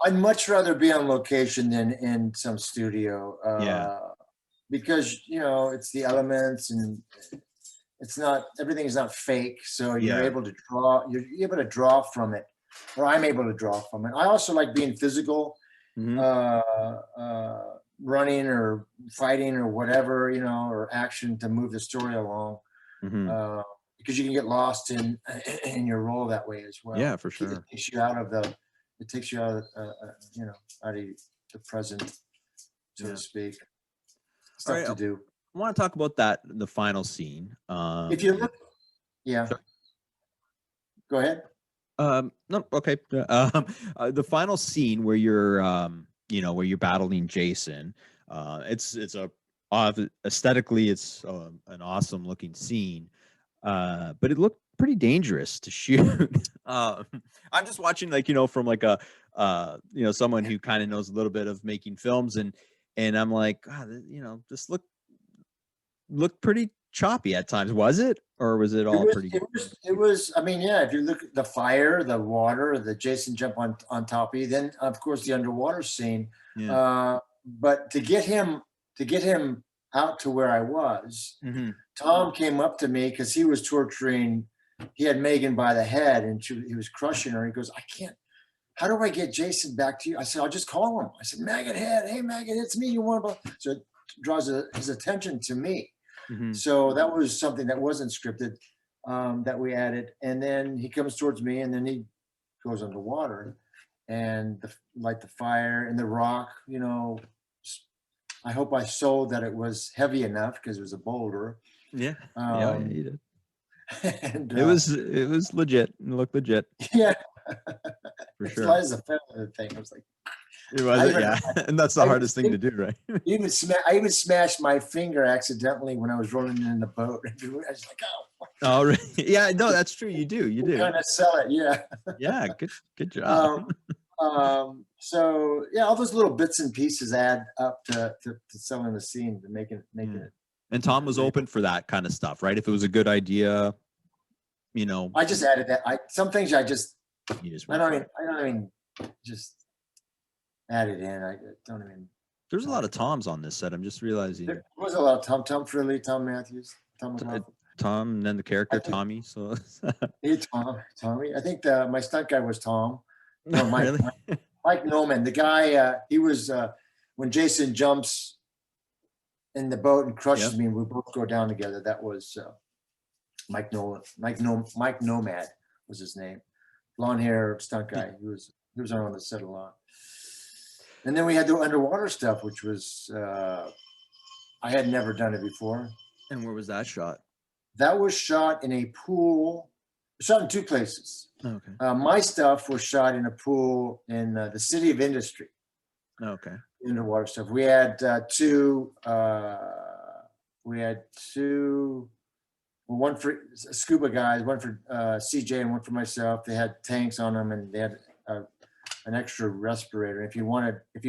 I'd much rather be on location than in some studio. Because it's the elements, and everything is not fake. So you're able to draw. You're able to draw from it, or I'm able to draw from it. I also like being physical. Running or fighting or whatever, or action to move the story along, because you can get lost in your role that way as well. Yeah, for sure. It takes you out of the present, so to speak. Stuff to do. I want to talk about the final scene. If you look, Sorry. Go ahead. No, okay. The final scene where you're where you're battling Jason, it's aesthetically it's an awesome looking scene, but it looked pretty dangerous to shoot. I'm just watching, like, from like a someone who kind of knows a little bit of making films, and I'm like, God, this looked pretty choppy at times, was it? Or was it all pretty good? It was, I mean, yeah, if you look at the fire, the water, the Jason jump on top of you, then of course the underwater scene. Yeah. But to get him out to where I was, Thom came up to me because he was torturing, he had Megan by the head and he was crushing her. He goes, I can't, how do I get Jason back to you? I said, I'll just call him. I said, Maggot Head, hey Maggot, it's me, you want to, so it draws his attention to me. So that was something that wasn't scripted, that we added. And then he comes towards me and then he goes underwater and like the fire and the rock, you know, I hope I sold that it was heavy enough because it was a boulder. Yeah. Yeah, you did. And, it was legit. It looked legit. Yeah. For sure. As light as a feather thing. I was like, it was, yeah. And that's the hardest thing to do, right? I even smashed my finger accidentally when I was rolling in the boat. I was like, oh. Oh, really? Yeah, no, that's true. You do. Kind of sell it, yeah. Yeah, good job. So yeah, all those little bits and pieces add up to selling the scene, to making it. And Thom was open for that kind of stuff, right? If it was a good idea, you know. I just added that. Some things I don't even just add it in. I don't even. There's a lot of Toms on this set. I'm just realizing. There was a lot of Tom Frilly, Thom Mathews, Tom, and then the character Tommy. So. Hey, Tommy. I think my stunt guy was Tom. No, Mike. Really? Mike Noman, the guy. He was when Jason jumps in the boat and crushes me, and we both go down together. That was Mike Nomad was his name. Blonde hair stunt guy. He was on the set a lot. And then we had the underwater stuff, which was I had never done it before. And where was that shot? That was shot in a pool. Shot in two places. Okay. My stuff was shot in a pool in the City of Industry. Okay. Underwater stuff. We had two. One for scuba guys, one for CJ, and one for myself. They had tanks on them, and they had an extra respirator. If you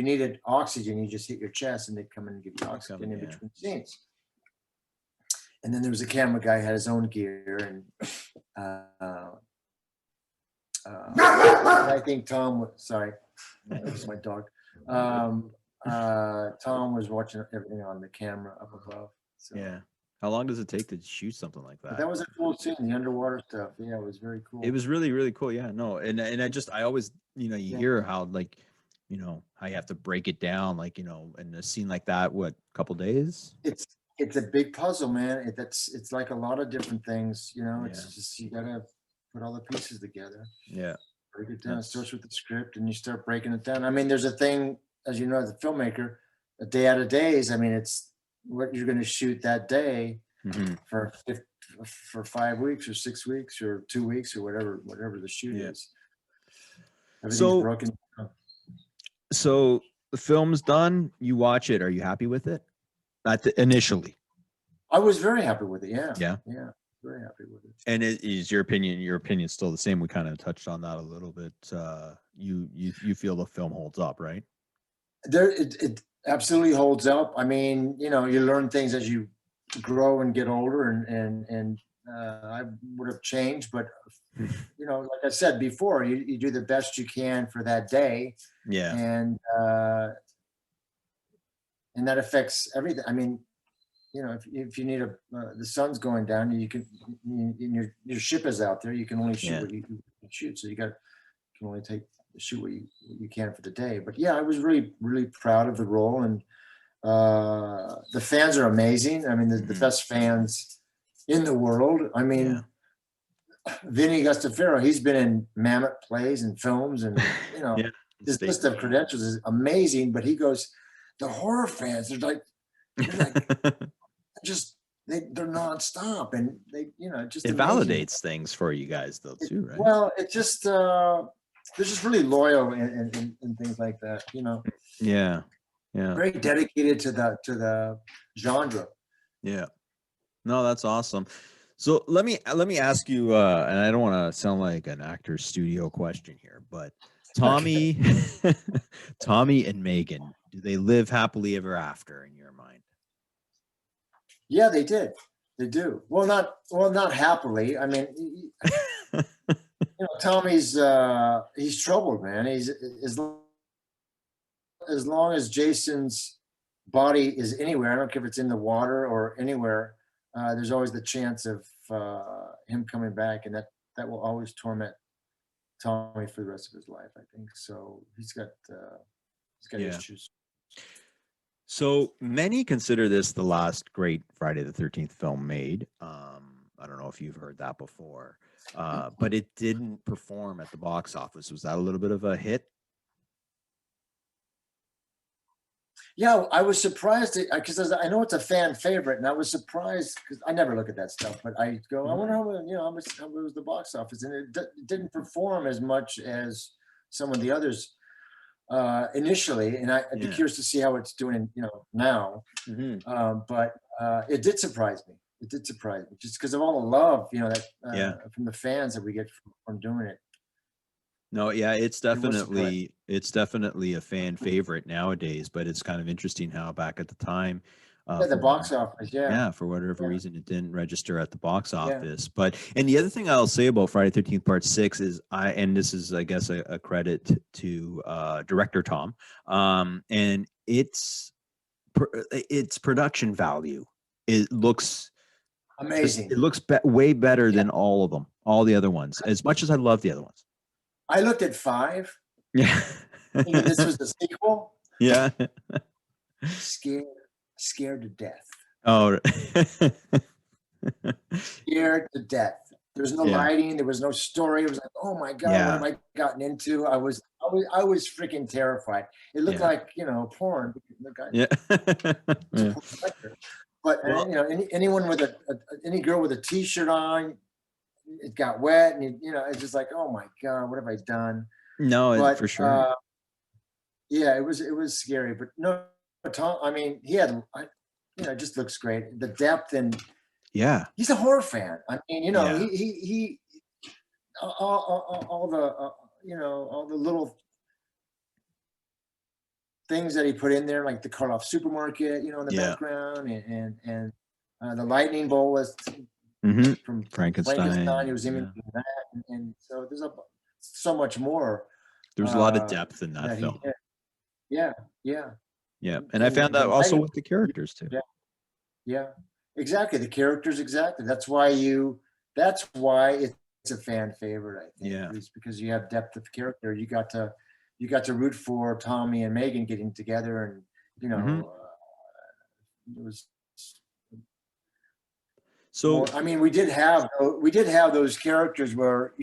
needed oxygen, you just hit your chest, and they'd come in and give you oxygen in between scenes. And then there was a camera guy who had his own gear, and I think Thom was, sorry, that was my dog. Thom was watching everything on the camera up above. So. Yeah. How long does it take to shoot something like that? But that was a cool scene, the underwater stuff. Yeah, it was very cool. It was really, really cool. Yeah, no. And I always, you know, you hear how, like, you know, how you have to break it down, like, you know, in a scene like that, what, couple days? It's a big puzzle, man. It's like a lot of different things, you know. It's just, you gotta put all the pieces together. Yeah. Break it down. It starts with the script and you start breaking it down. I mean, there's a thing, as you know, as a filmmaker, a day out of days. I mean, it's what you're going to shoot that day for 5 weeks or 6 weeks or 2 weeks or whatever the shoot is. Everything's broken down. So the film's done. You watch it. Are you happy with it? Initially, I was very happy with it. Yeah. Yeah. Very happy with it. And is your opinion still the same? We kind of touched on that a little bit. You feel the film holds up, right? It absolutely holds up. I mean, you know, you learn things as you grow and get older, and I would have changed, but you know, like I said before, you do the best you can for that day. Yeah. And that affects everything. I mean, you know, if you need the sun's going down, you can, your ship is out there, you can only shoot what you shoot. So you can only shoot what you can for the day. But yeah, I was really, really proud of the role, and the fans are amazing. I mean, the best fans in the world. I mean, Vinny Gustafaro, he's been in Mammoth plays and films, and you know, his list of credentials is amazing. But he goes, the horror fans, they're nonstop, and they, you know, just it validates things for you guys though too, right? Well, it just they're just really loyal and things like that, you know. Yeah. Very dedicated to the genre. Yeah. No, that's awesome. So let me ask you, and I don't want to sound like an actor's studio question here, but Tommy, Tommy and Megan, do they live happily ever after in your mind? Yeah, they did. They do. Well, not happily. I mean, Tommy's he's troubled, man. He's as long as Jason's body is anywhere, I don't care if it's in the water or anywhere, there's always the chance of him coming back, and that will always torment Tommy for the rest of his life, I think. So he's got issues. So many consider this the last great Friday the 13th film made. I don't know if you've heard that before, but it didn't perform at the box office. Was that a little bit of a hit? Yeah, I was surprised because I know it's a fan favorite, and I was surprised because I never look at that stuff. But I go, I wonder how was the box office, and it didn't perform as much as some of the others initially. And I'd be curious to see how it's doing, now. But it did surprise me. It did surprise me just because of all the love, that from the fans that we get from doing it. No, yeah, it's definitely a fan favorite nowadays, but it's kind of interesting how back at the time, the box office, for whatever reason, it didn't register at the box office. But and the other thing I'll say about Friday the 13th Part 6 is and this is, I guess, a credit to director Thom, and its production value. It looks amazing. It looks way better than all of them, all the other ones. As much as I love the other ones. I looked at 5. Yeah. This was the sequel. Yeah. Scared to death. Oh. Scared to death. There was no lighting. There was no story. It was like, oh my God, what have I gotten into? I was freaking terrified. It looked like, porn. But anyone with any girl with a T-shirt on, it got wet, and it's just like, oh my God, what have I done? No, for sure. It was scary, but no, Thom. I mean, he had, it just looks great. The depth, and he's a horror fan. I mean, he all the little things that he put in there, like the Karloff supermarket, in the background, and the lightning bolt was. From Frankenstein. He was imitating that, and so there's so much more. There was a lot of depth in that film. Yeah. And I found that also with the characters too. Yeah, exactly. The characters, exactly. That's why it's a fan favorite, I think. Yeah, it's because you have depth of character. You got to root for Tommy and Megan getting together, and it was. So I mean, we did have those characters where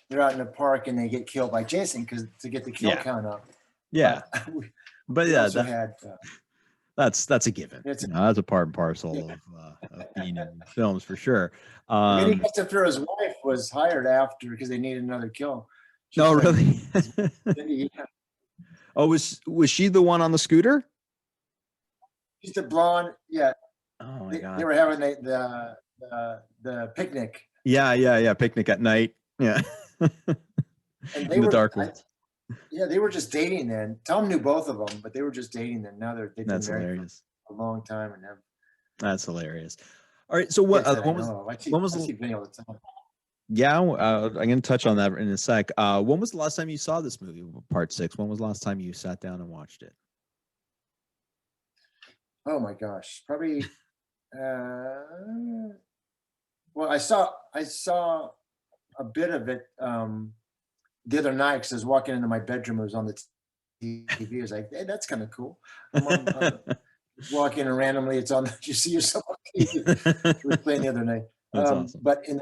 they're out in the park and they get killed by Jason to get the kill count up. Yeah, but that's a given. That's a part and parcel of being in films for sure. Except for his wife was hired after because they needed another kill. No, really? Oh, was she the one on the scooter? She's the blonde. Yeah. Oh my God. They were having the picnic. Yeah. Picnic at night. Yeah. And in the dark woods. They were just dating then. Thom knew both of them, but they were just dating then. Now they've been married for a long time and have. That's hilarious. All right. So when was I see Vinny all the time. Yeah, I'm going to touch on that in a sec. When was the last time you saw this movie, Part 6? When was the last time you sat down and watched it? Oh my gosh, probably. Well, I saw a bit of it the other night because I was walking into my bedroom. It was on the TV. I was like, hey, that's kind of cool. Walk in and randomly it's on. You see yourself on TV. We were playing the other night. That's awesome. But in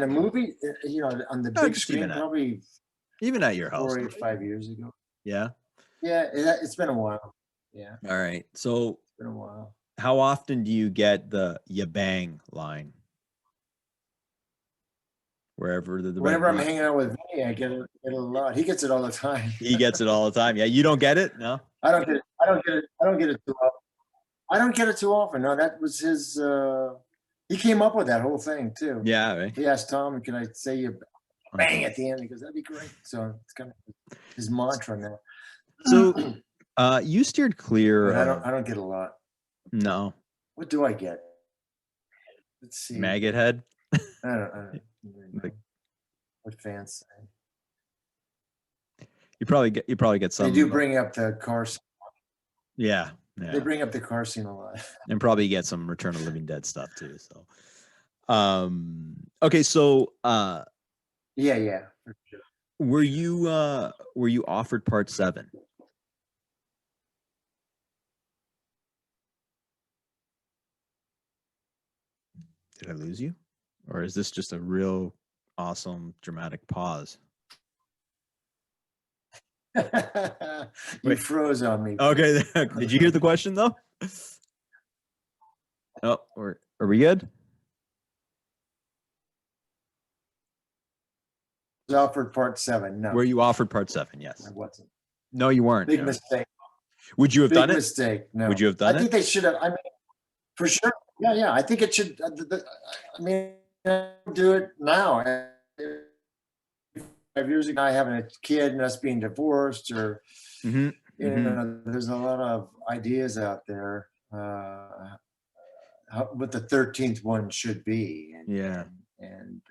a movie, on the big screen, probably even at your house, 4 or 5 years ago. Yeah. Yeah, it's been a while. Yeah. All right. So it's been a while. How often do you get the "ya bang" line? Whenever I'm hanging out with Vinny, I get it a lot. He gets it all the time. He gets it all the time. Yeah, you don't get it? No. I don't get it. I don't get it too often. I don't get it too often. No, that was his. He came up with that whole thing too. Yeah. Right. He asked Thom, "Can I say you bang at the end?" He goes, "That'd be great." So it's kind of his mantra now. So, you steered clear. I don't get a lot. No. What do I get? Let's see. Maggot head. I don't know what fans say. You probably get some. They do bring up the car scene. Yeah. They bring up the car scene a lot. And probably get some Return of the Living Dead stuff too. So, okay. So, Yeah, for sure. were you offered part 7? Did I lose you? Or is this just a real awesome dramatic pause? You froze on me. Okay. Did you hear the question though? Oh, are we good? Was offered part 7. No. Were you offered part 7? Yes. I wasn't. No, you weren't. Big mistake. Would you have done Big it? mistake. No. Would you have done it? I think they should have. I mean, for sure. Yeah. I think it should. I mean, do it now. 5 years ago, I having a kid and us being divorced, or you know, there's a lot of ideas out there what the 13th one should be. And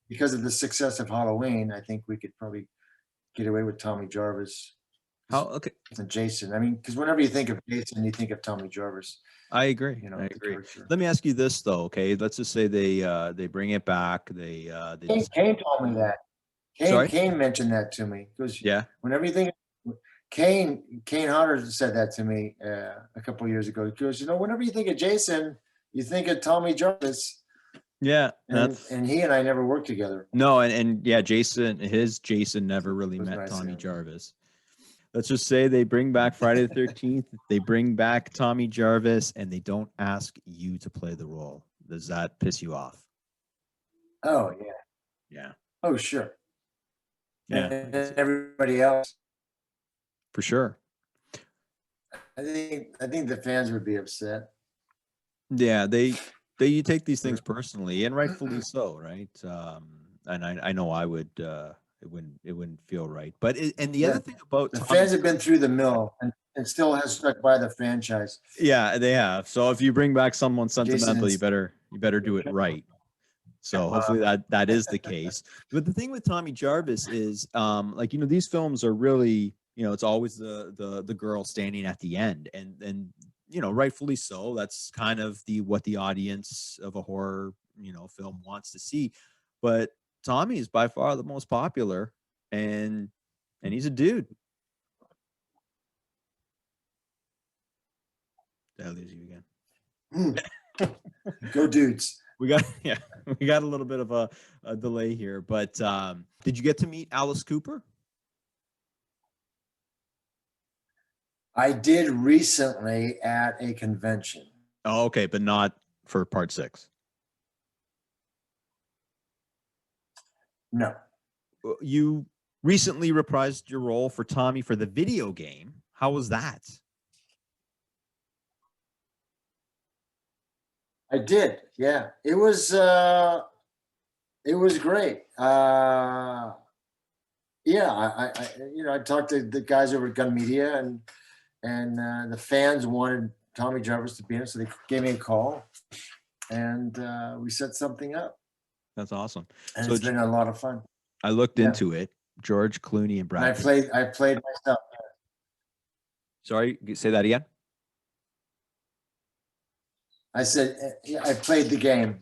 because of the success of Halloween, I think we could probably get away with Tommy Jarvis. Okay. And Jason. I mean, because whenever you think of Jason, you think of Tommy Jarvis. I agree. You know, I agree. Let me ask you this though. Okay, let's just say they bring it back. They Kane told me that. Kane mentioned that to me. Because whenever you think Kane Hodder said that to me a couple of years ago. He goes, you know, whenever you think of Jason, you think of Tommy Jarvis. Yeah, and he and I never worked together. No, and Jason never really met Tommy Jarvis. Let's just say they bring back Friday the 13th. They bring back Tommy Jarvis, and they don't ask you to play the role. Does that piss you off? Oh yeah. Yeah. Oh sure. Yeah. And everybody else. For sure. I think the fans would be upset. Yeah, you take these things personally, and rightfully so, right? And I know I would. It wouldn't feel right. But the other thing about the fans have been through the mill and still has stuck by the franchise. Yeah, they have. So if you bring back someone sentimental, you better do it right. So hopefully that is the case. But the thing with Tommy Jarvis is, like, you know, these films are really, you know, it's always the girl standing at the end, and you know, rightfully so. That's kind of what the audience of a horror, you know, film wants to see. But Tommy is by far the most popular, and he's a dude. Did I lose you again? Go dudes. We got a little bit of a delay here, but did you get to meet Alice Cooper? I did recently at a convention. Oh, okay, but not for part 6. No. You recently reprised your role for Tommy for the video game. How was that? I did. Yeah, it was great. Yeah, I talked to the guys over at Gun Media, and the fans wanted Tommy Jarvis to be in it, so they gave me a call, and we set something up. That's awesome. And so it's been a lot of fun. I looked into it. George Clooney and Brad. And I played myself. Sorry, say that again. I said I played the game.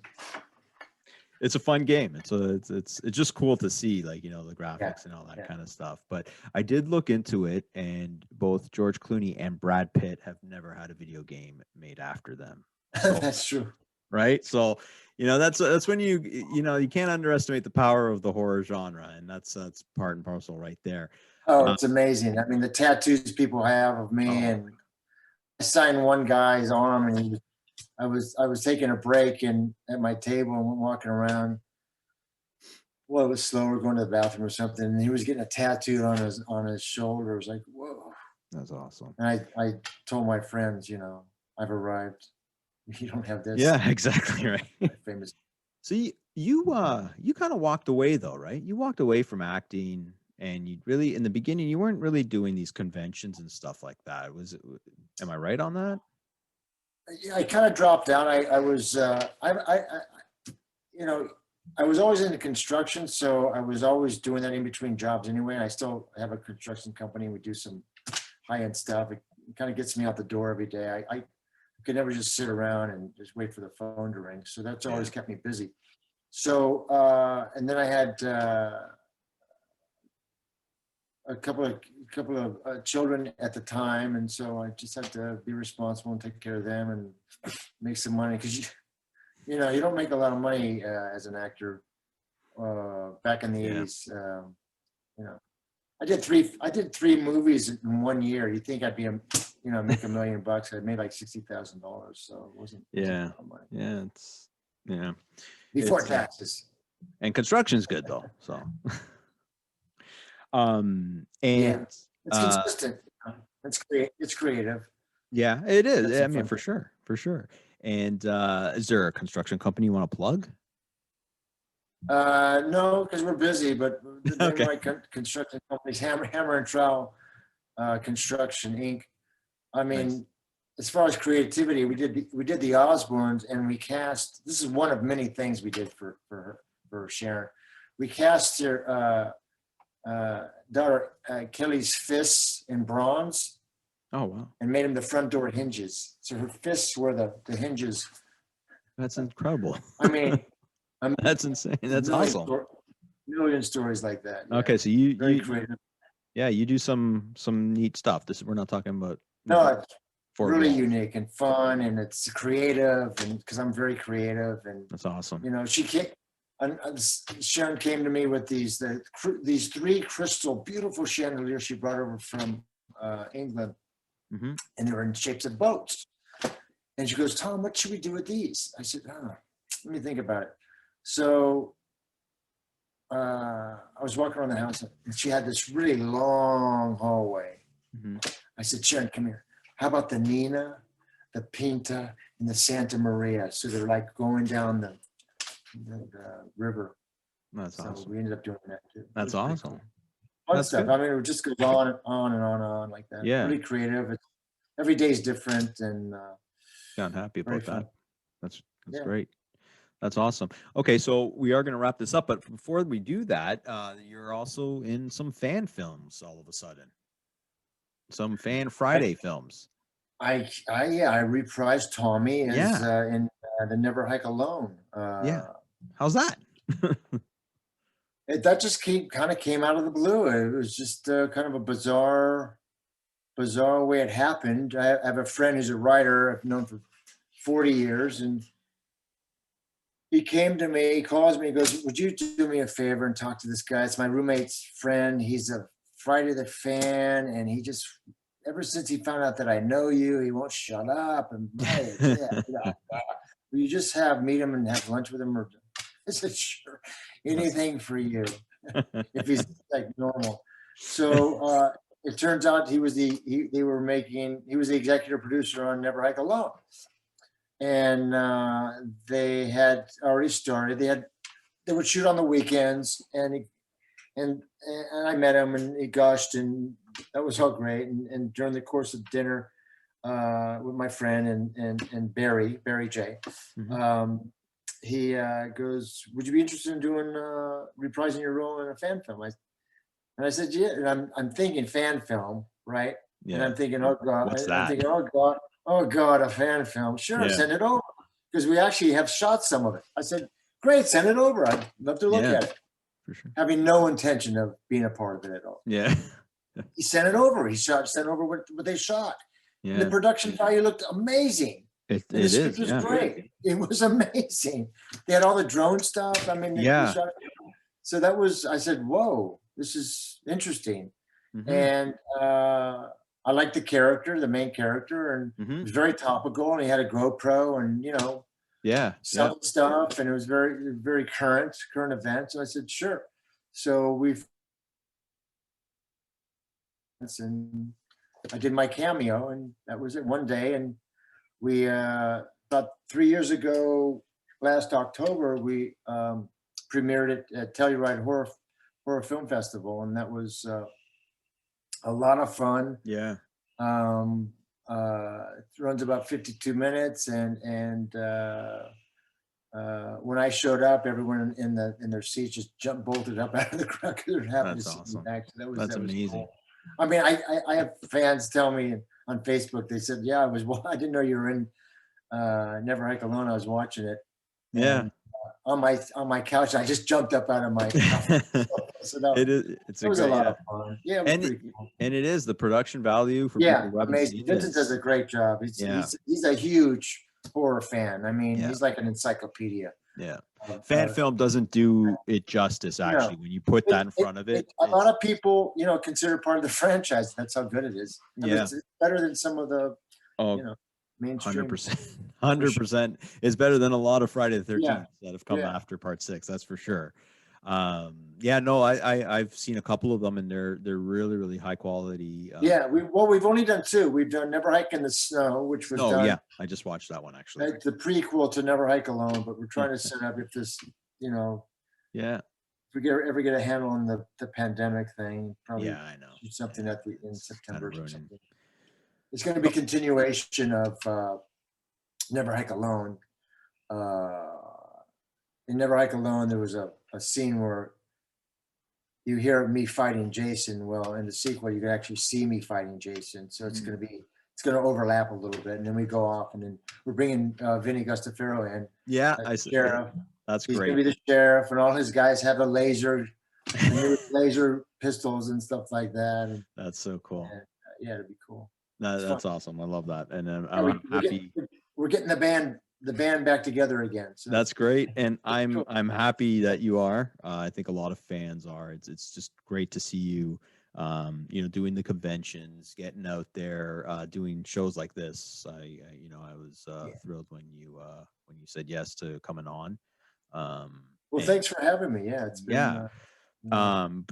It's a fun game. It's just cool to see, like, you know, the graphics and all that kind of stuff. But I did look into it, and both George Clooney and Brad Pitt have never had a video game made after them. So, that's true. Right? So, you know, that's when you can't underestimate the power of the horror genre, and that's part and parcel right there. Oh, it's amazing. I mean, the tattoos people have of me, and I signed one guy's arm, and I was taking a break and at my table and walking around. Well, it was slower, going to the bathroom or something, and he was getting a tattoo on his shoulder. I was like, whoa. That's awesome. And I told my friends, you know, I've arrived. You don't have this. Yeah, exactly right. Famous. So you kind of walked away though, right? You walked away from acting, and you really, in the beginning, you weren't really doing these conventions and stuff like that. Am I right on that? I kind of dropped out. I was, you know, I was always into construction, so I was always doing that in between jobs anyway. I still have a construction company. We do some high-end stuff. It kind of gets me out the door every day. I could never just sit around and just wait for the phone to ring. So that's always kept me busy. So, and then I had a couple of children at the time, and so I just had to be responsible and take care of them and make some money, because you know, you don't make a lot of money as an actor back in the 80s. You know, I did three movies in 1 year. You think I'd be make $1 million? I made like $60,000, so it wasn't a lot of money. Before taxes. And construction's good though, so. It's consistent. It's creative. Yeah, it is. I mean, for sure. And is there a construction company you want to plug? No, because we're busy, but the name of my construction company is Hammer and Trowel Construction Inc. I mean, as far as creativity, we did the Osbournes, and we cast. This is one of many things we did for Sharon. We cast her daughter Kelly's fists in bronze. Oh, wow. And made him the front door hinges. So her fists were the hinges. That's incredible. I mean, that's insane. That's awesome. Million stories like that. Yeah. Okay, so you creative. Yeah, you do some neat stuff. We're not talking about. No, it's really unique and fun, and it's creative, and because I'm very creative, and that's awesome. You know, Sharon came to me with these 3 crystal, beautiful chandeliers she brought over from England. Mm-hmm. And they were in shapes of boats. And she goes, Tom, what should we do with these? I said, let me think about it. So I was walking around the house, and she had this really long hallway. Mm-hmm. I said, Sharon, come here. How about the Nina, the Pinta, and the Santa Maria? So they're like going down the river. That's awesome. We ended up doing that too. That's awesome. Cool. Fun stuff. Good. I mean, it just goes on and on like that. Yeah. Really creative. Every day is different, and I'm happy about that. That's great. That's awesome. Okay, so we are going to wrap this up, but before we do that, you're also in some fan films all of a sudden. Some Fan Friday films. I reprised Tommy as in The Never Hike Alone. How's that? That just kind of came out of the blue. It was just kind of a bizarre way it happened. I have a friend who's a writer I've known for 40 years, and he came to me, he calls me, he goes, would you do me a favor and talk to this guy? It's my roommate's friend. He's a Friday the fan, and he just, ever since he found out that I know you, he won't shut up. And will you just meet him and have lunch with him? Or I said, sure, anything for you. If he's like normal. So it turns out he was the executive producer on Never Hike Alone. And they had already started. They would shoot on the weekends, and I met him, and he gushed, and that was all great. And during the course of dinner with my friend and Barry J, Mm-hmm. He goes, would you be interested in doing reprising your role in a fan film? And I said, yeah. And I'm thinking fan film, right? Yeah. And I'm thinking, oh God. What's that? I'm thinking, oh God, a fan film. Sure, send it over. Because we actually have shot some of it. I said, great, send it over. I'd love to look at it. For sure. Having no intention of being a part of it at all. Yeah. He sent it over. Sent over what they shot. Yeah. And the production value looked amazing. It was great. It was amazing. They had all the drone stuff. I mean, so that was, I said, whoa, this is interesting. Mm-hmm. And I liked the main character, and it was very topical, and he had a GoPro, and selling stuff, and it was very, very current events. And I said, sure. So and I did my cameo, and that was it, one day. And we about 3 years ago, last October, we premiered it at Telluride Horror Film Festival, and that was a lot of fun. Yeah. It runs about 52 minutes, and when I showed up, everyone in their seats just bolted up out of the crowd because they're happy to That's see me awesome. back. So That's that was amazing. cool. I mean, I have fans tell me on Facebook. They said, "Yeah, I didn't know you were in Never Hike Alone. I was watching it." Yeah. And, on my couch, I just jumped up out of my couch. So It's it was a lot yeah. of fun. Yeah, it was pretty cool. And it is the production value for Yeah, people who haven't amazing. seen Vincent does a this. great job. He's a huge horror fan. I mean, he's like an encyclopedia. Yeah. Fan film doesn't do it justice, actually, when you put that in front of it. A lot of people, consider it part of the franchise. That's how good it is. I mean, it's better than some of the, mainstream. 100%. 100% is better than a lot of Friday the 13th that have come after part 6. That's for sure. I've seen a couple of them, and they're really, really high quality. We've only done 2. We've done Never Hike in the Snow, which was done. Yeah, I just watched that one, actually. It's the prequel to Never Hike Alone, but we're trying to set up if this, if we ever get a handle on the pandemic thing, probably I know. do something in September or something. It's going to be a continuation of Never Hike Alone. In Never Hike Alone, there was a scene where you hear me fighting Jason. Well, in the sequel, you can actually see me fighting Jason. So it's going to overlap a little bit, and then we go off, and then we're bringing Vinny Gustafaro in. Yeah, sheriff. That's He's great. He's going to be the sheriff, and all his guys have a laser pistols and stuff like that. And, that's so cool. It'd be cool. That's awesome. I love that, and I'm happy. We're getting the band back together again. So that's great, and I'm happy that you are. I think a lot of fans are. It's just great to see you, doing the conventions, getting out there, doing shows like this. I was thrilled when you said yes to coming on. Thanks for having me. Yeah, it's been.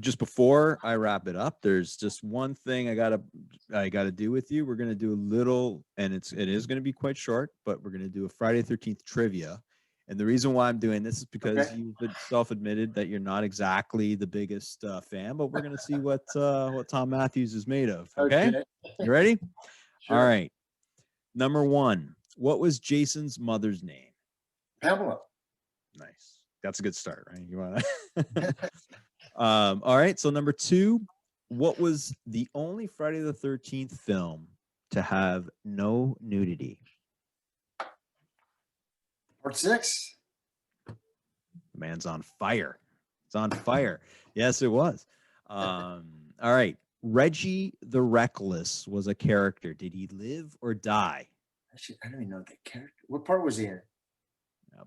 Just before I wrap it up, there's just one thing I gotta do with you. We're gonna do a little, and it is gonna be quite short, but we're gonna do a Friday the 13th trivia. And the reason why I'm doing this is because you've self-admitted that you're not exactly the biggest fan, but we're gonna see what Thom Mathews is made of. Okay. You ready? Sure. All right. Number 1, what was Jason's mother's name? Pamela. Nice. That's a good start, right? You want to. All right. So number 2, what was the only Friday the 13th film to have no nudity? Part 6. The man's on fire. It's on fire. Yes, it was. All right. Reggie the Reckless was a character. Did he live or die? Actually, I don't even know that character. What part was he in?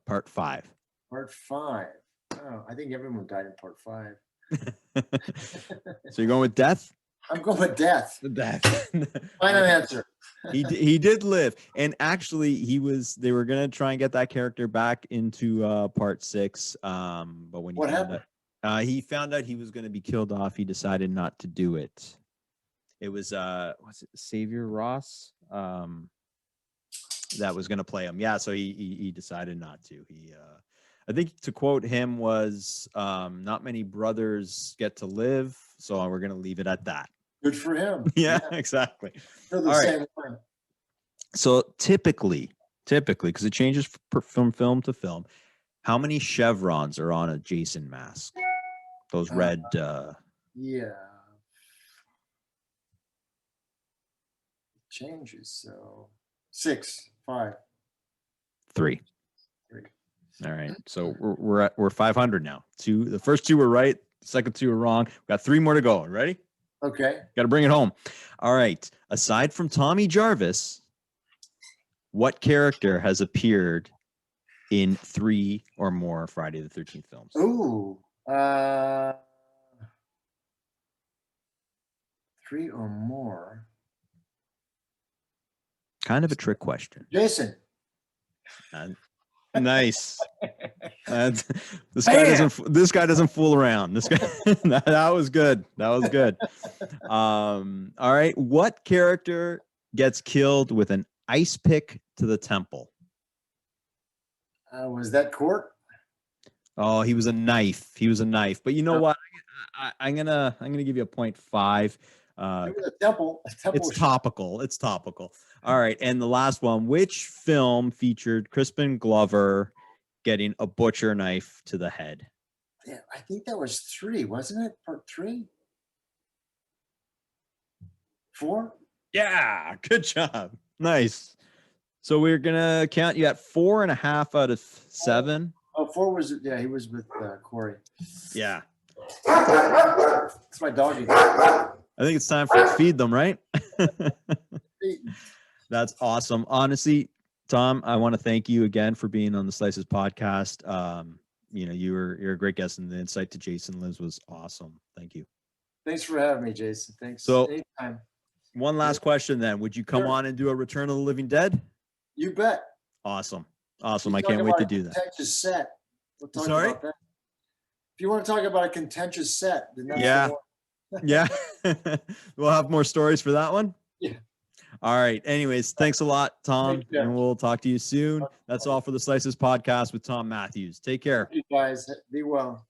Part 5. Part 5. Oh, I think everyone died in part 5. So you're going with death? I'm going with death. Final answer. He did live, and actually they were gonna try and get that character back into part 6. But when what happened? He found out he was gonna be killed off. He decided not to do it. It was what's it, Xavier Ross? That was gonna play him. Yeah, so he decided not to. I think to quote him was, not many brothers get to live, so we're going to leave it at that. Good for him. Yeah, exactly. All right. So typically, because it changes from film to film, how many chevrons are on a Jason mask? Those red... Yeah. It changes, so 6, 5. 3. All right, so we're 500 now. The first 2 were right, the second 2 were wrong. We've got 3 more to go. Ready? Okay. Got to bring it home. All right. Aside from Tommy Jarvis, what character has appeared in 3 or more Friday the 13th films? Ooh, 3 or more. Kind of a trick question. Jason. Nice. This guy doesn't fool around. This guy that was good. All right. What character gets killed with an ice pick to the temple? Was that Court? Oh, he was a knife. But you know what? I'm gonna give you a 0.5. It was a temple. It's topical. It's topical. All right. And the last one, which film featured Crispin Glover getting a butcher knife to the head? Yeah, I think that was 3, wasn't it? Part 3? 4? Yeah. Good job. Nice. So we're going to count you at 4.5 out of 7. Oh, 4 was, yeah, he was with Corey. Yeah. It's my doggy. I think it's time for to feed them, right? That's awesome. Honestly, Thom, I want to thank you again for being on the Slices podcast. You're a great guest, and the insight to Jason Lives was awesome. Thank you. Thanks for having me, Jason. Thanks. So, anytime. One last question then. Would you come on and do a Return of the Living Dead? You bet. Awesome. Awesome. I can't wait to do that. Contentious set. We'll talk Sorry? about that. If you want to talk about a contentious set, then that's the one. Yeah. We'll have more stories for that one. Yeah. All right. Anyways, thanks a lot, Thom, Yeah. and we'll talk to you soon. That's all for the Slices podcast with Thom Mathews. Take care. You guys, be well.